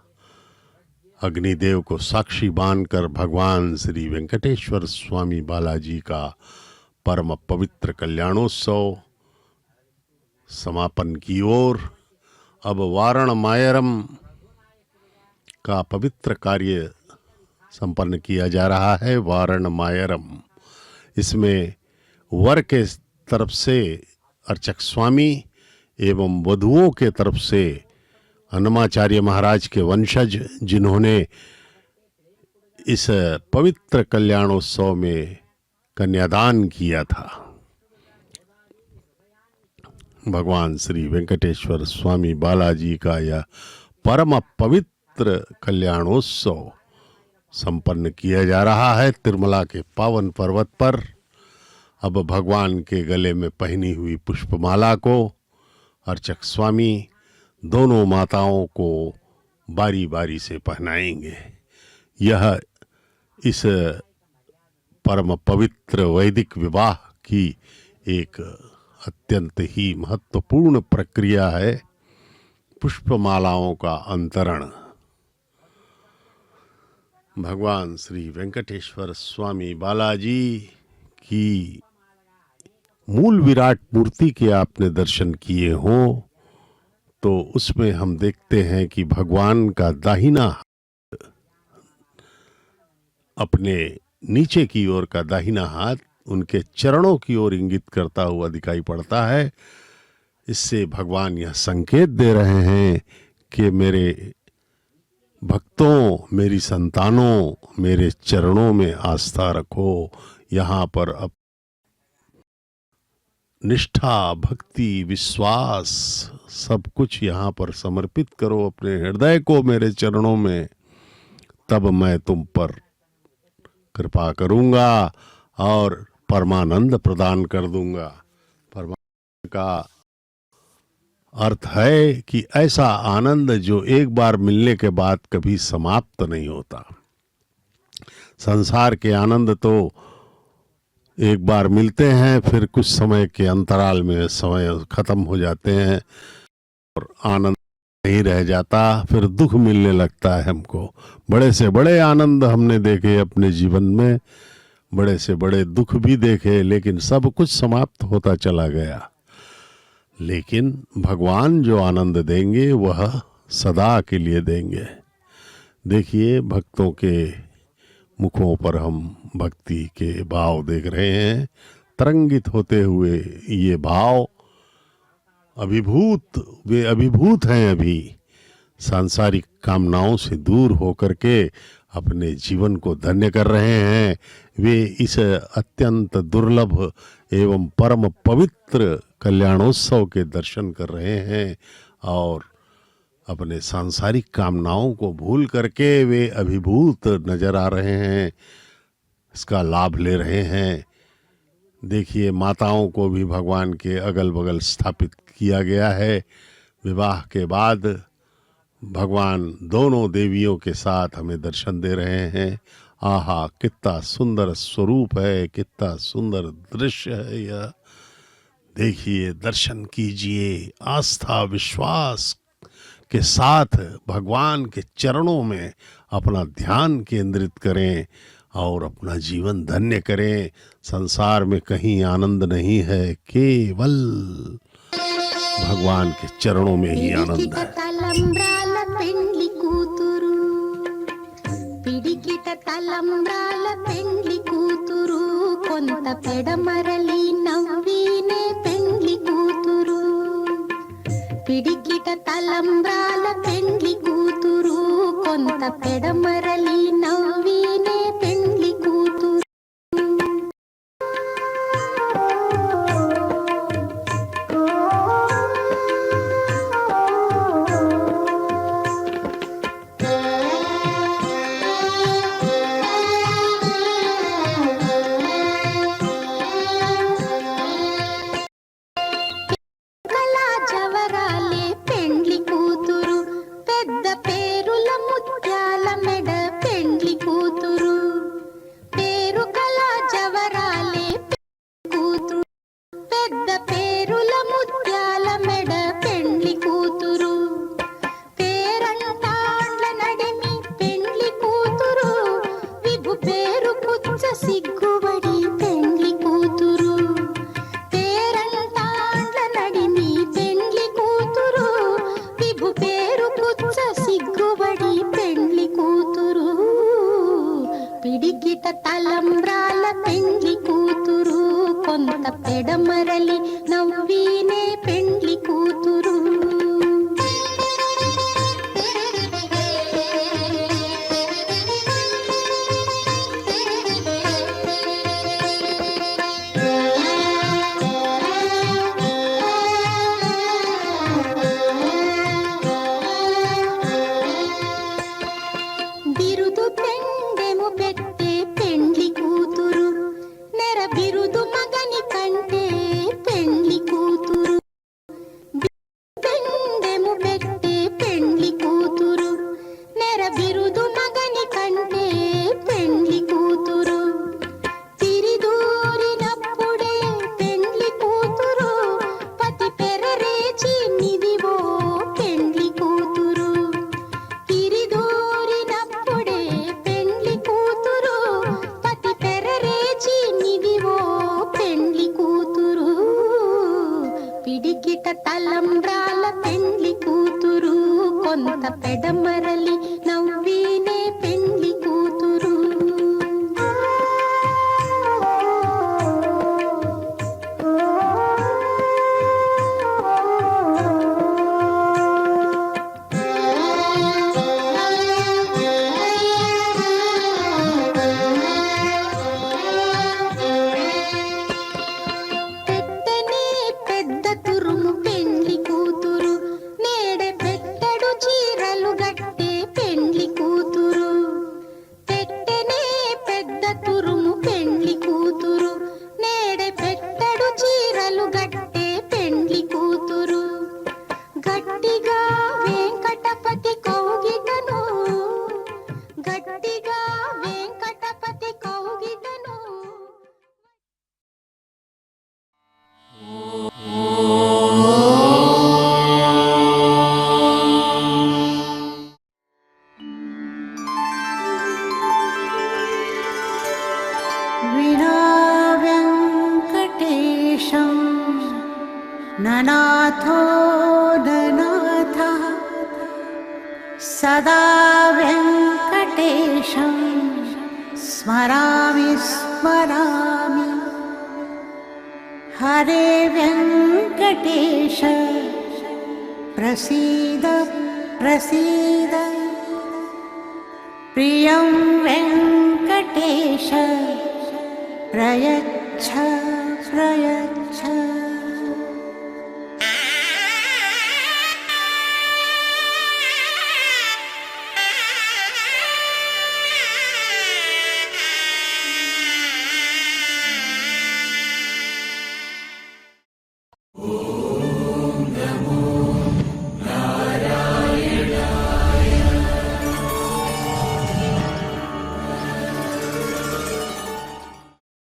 अग्निदेव को साक्षी मानकर भगवान श्री वेंकटेश्वर स्वामी बालाजी का परम पवित्र कल्याणोत्सव समापन की ओर अब वारण मायरम का पवित्र कार्य संपन्न किया जा रहा है। वारण मायरम, इसमें वर के तरफ से अर्चक स्वामी एवं वधुओं के तरफ से अन्नमाचार्य महाराज के वंशज जिन्होंने इस पवित्र कल्याणोत्सव में कन्यादान किया था, भगवान श्री वेंकटेश्वर स्वामी बालाजी का यह परम पवित्र कल्याणोत्सव संपन्न किया जा रहा है तिरुमला के पावन पर्वत पर। अब भगवान के गले में पहनी हुई पुष्पमाला को अर्चक स्वामी दोनों माताओं को बारी बारी से पहनाएंगे। यह इस परम पवित्र वैदिक विवाह की एक अत्यंत ही महत्वपूर्ण प्रक्रिया है, पुष्पमालाओं का अंतरण। भगवान श्री वेंकटेश्वर स्वामी बालाजी की मूल विराट मूर्ति के आपने दर्शन किए हों तो उसमें हम देखते हैं कि भगवान का दाहिना हाथ, अपने नीचे की ओर का दाहिना हाथ उनके चरणों की ओर इंगित करता हुआ दिखाई पड़ता है। इससे भगवान यह संकेत दे रहे हैं कि मेरे भक्तों, मेरी संतानों, मेरे चरणों में आस्था रखो। यहाँ पर अब निष्ठा, भक्ति, विश्वास सब कुछ यहाँ पर समर्पित करो अपने हृदय को मेरे चरणों में, तब मैं तुम पर कृपा करूँगा और परमानंद प्रदान कर दूंगा। परमानंद का अर्थ है कि ऐसा आनंद जो एक बार मिलने के बाद कभी समाप्त नहीं होता। संसार के आनंद तो एक बार मिलते हैं, फिर कुछ समय के अंतराल में समय खत्म हो जाते हैं और आनंद नहीं रह जाता, फिर दुख मिलने लगता है हमको। बड़े से बड़े आनंद हमने देखे अपने जीवन में, बड़े से बड़े दुख भी देखे, लेकिन सब कुछ समाप्त होता चला गया। लेकिन भगवान जो आनंद देंगे वह सदा के लिए देंगे। देखिए, भक्तों के मुखों पर हम भक्ति के भाव देख रहे हैं, तरंगित होते हुए ये भाव अभिभूत, वे अभिभूत हैं। अभी सांसारिक कामनाओं से दूर होकर के अपने जीवन को धन्य कर रहे हैं। वे इस अत्यंत दुर्लभ एवं परम पवित्र कल्याणोत्सव के दर्शन कर रहे हैं और अपने सांसारिक कामनाओं को भूल करके वे अभिभूत नजर आ रहे हैं, इसका लाभ ले रहे हैं। देखिए, माताओं को भी भगवान के अगल बगल स्थापित किया गया है। विवाह के बाद भगवान दोनों देवियों के साथ हमें दर्शन दे रहे हैं आहा कितना सुंदर स्वरूप है, कितना सुंदर दृश्य है यह। देखिए, दर्शन कीजिए, आस्था विश्वास के साथ भगवान के चरणों में अपना ध्यान केंद्रित करें और अपना जीवन धन्य करें। संसार में कहीं आनंद नहीं है, केवल भगवान के चरणों में ही आनंद है। తలంబ్రాల పెండ్లి కూతురు పిడికిట తలంబ్రాల పెండ్లి కూతురు కొంత పెడమరలి నవ్వినే పెండ్లి కూతురు పిడికిట తలంబ్రాల పెండ్లి కూతురు కొంత పెడమరలి నవ్వినే పెండ్లి కూతురు కళా జవరాలే పెండ్లి కూతురు పెద్ద పేరుల ముత్యాల మెడ పెండ్లి కూతురు పేరు కళా జవరాలే కూతురు పెద్ద పేరుల ముత్యాల మెడ పెండ్లి కూతురు పేరంటాండ్ల నడిమి పెండ్లి కూతురు విభు పేరు కుచ్చ సిగ్గుబడి పెండ్లి కూతురు పేరంటాండ్ల నడిమి పెండ్లి కూతురు విభు పేరు కుచ్చ సిగ్గుబడి పెండ్లి కూతురు పిడికిట తలంబ్రాల పెండ్లి కూతురు కొంత పెడమరలి నవ్వినే పెండ్లి కూతురు బిరుదు పెండెము పెట్టే పెండ్లి కూతురు నెర బిరుదు మగని కంటే పెండ్లి కూతురు పెండెము పెట్టే పెండ్లి కూతురు నెర బిరుదు మగని కంటే పెండ్లి కూతురు తిరిదూరినప్పుడే పెండ్లి కూతురు పతి పెరరేచి నిదివో పెండ్లి కూతురు తిరిదూరినప్పుడే పెండ్లి కూతురు పతి పెరరేచి నిదివో పెండ్లి కూతురు పిడికిట తలంబ్రాల పెండ్లి కూతురు కొంత పెడమరలి నవ్వినే పెండ్లి కూతురు పెట్టనే పెద్ద తురుము పెండ్లి కూతురు నేడే పెట్టడు చీరలు గట్టే పెండ్లి కూతురు పెట్టనే పెద్ద తురుము పెండ్లి కూతురు నేడే పెట్టడు చీరలు గట్టే పెండ్లి కూతురు గట్టిగా వెంకటపతి కౌగిటను గట్టిగా వెంకటపతి కౌగిటను विना वेङ्कटेशं ननाथो ननाथः सदा वेङ्कटेशं स्मरामि स्मरामि हरे वेङ्कटेश प्रसीद प्रसीद प्रियं वेङ्कटेश प्रयच्छ प्रयच्छ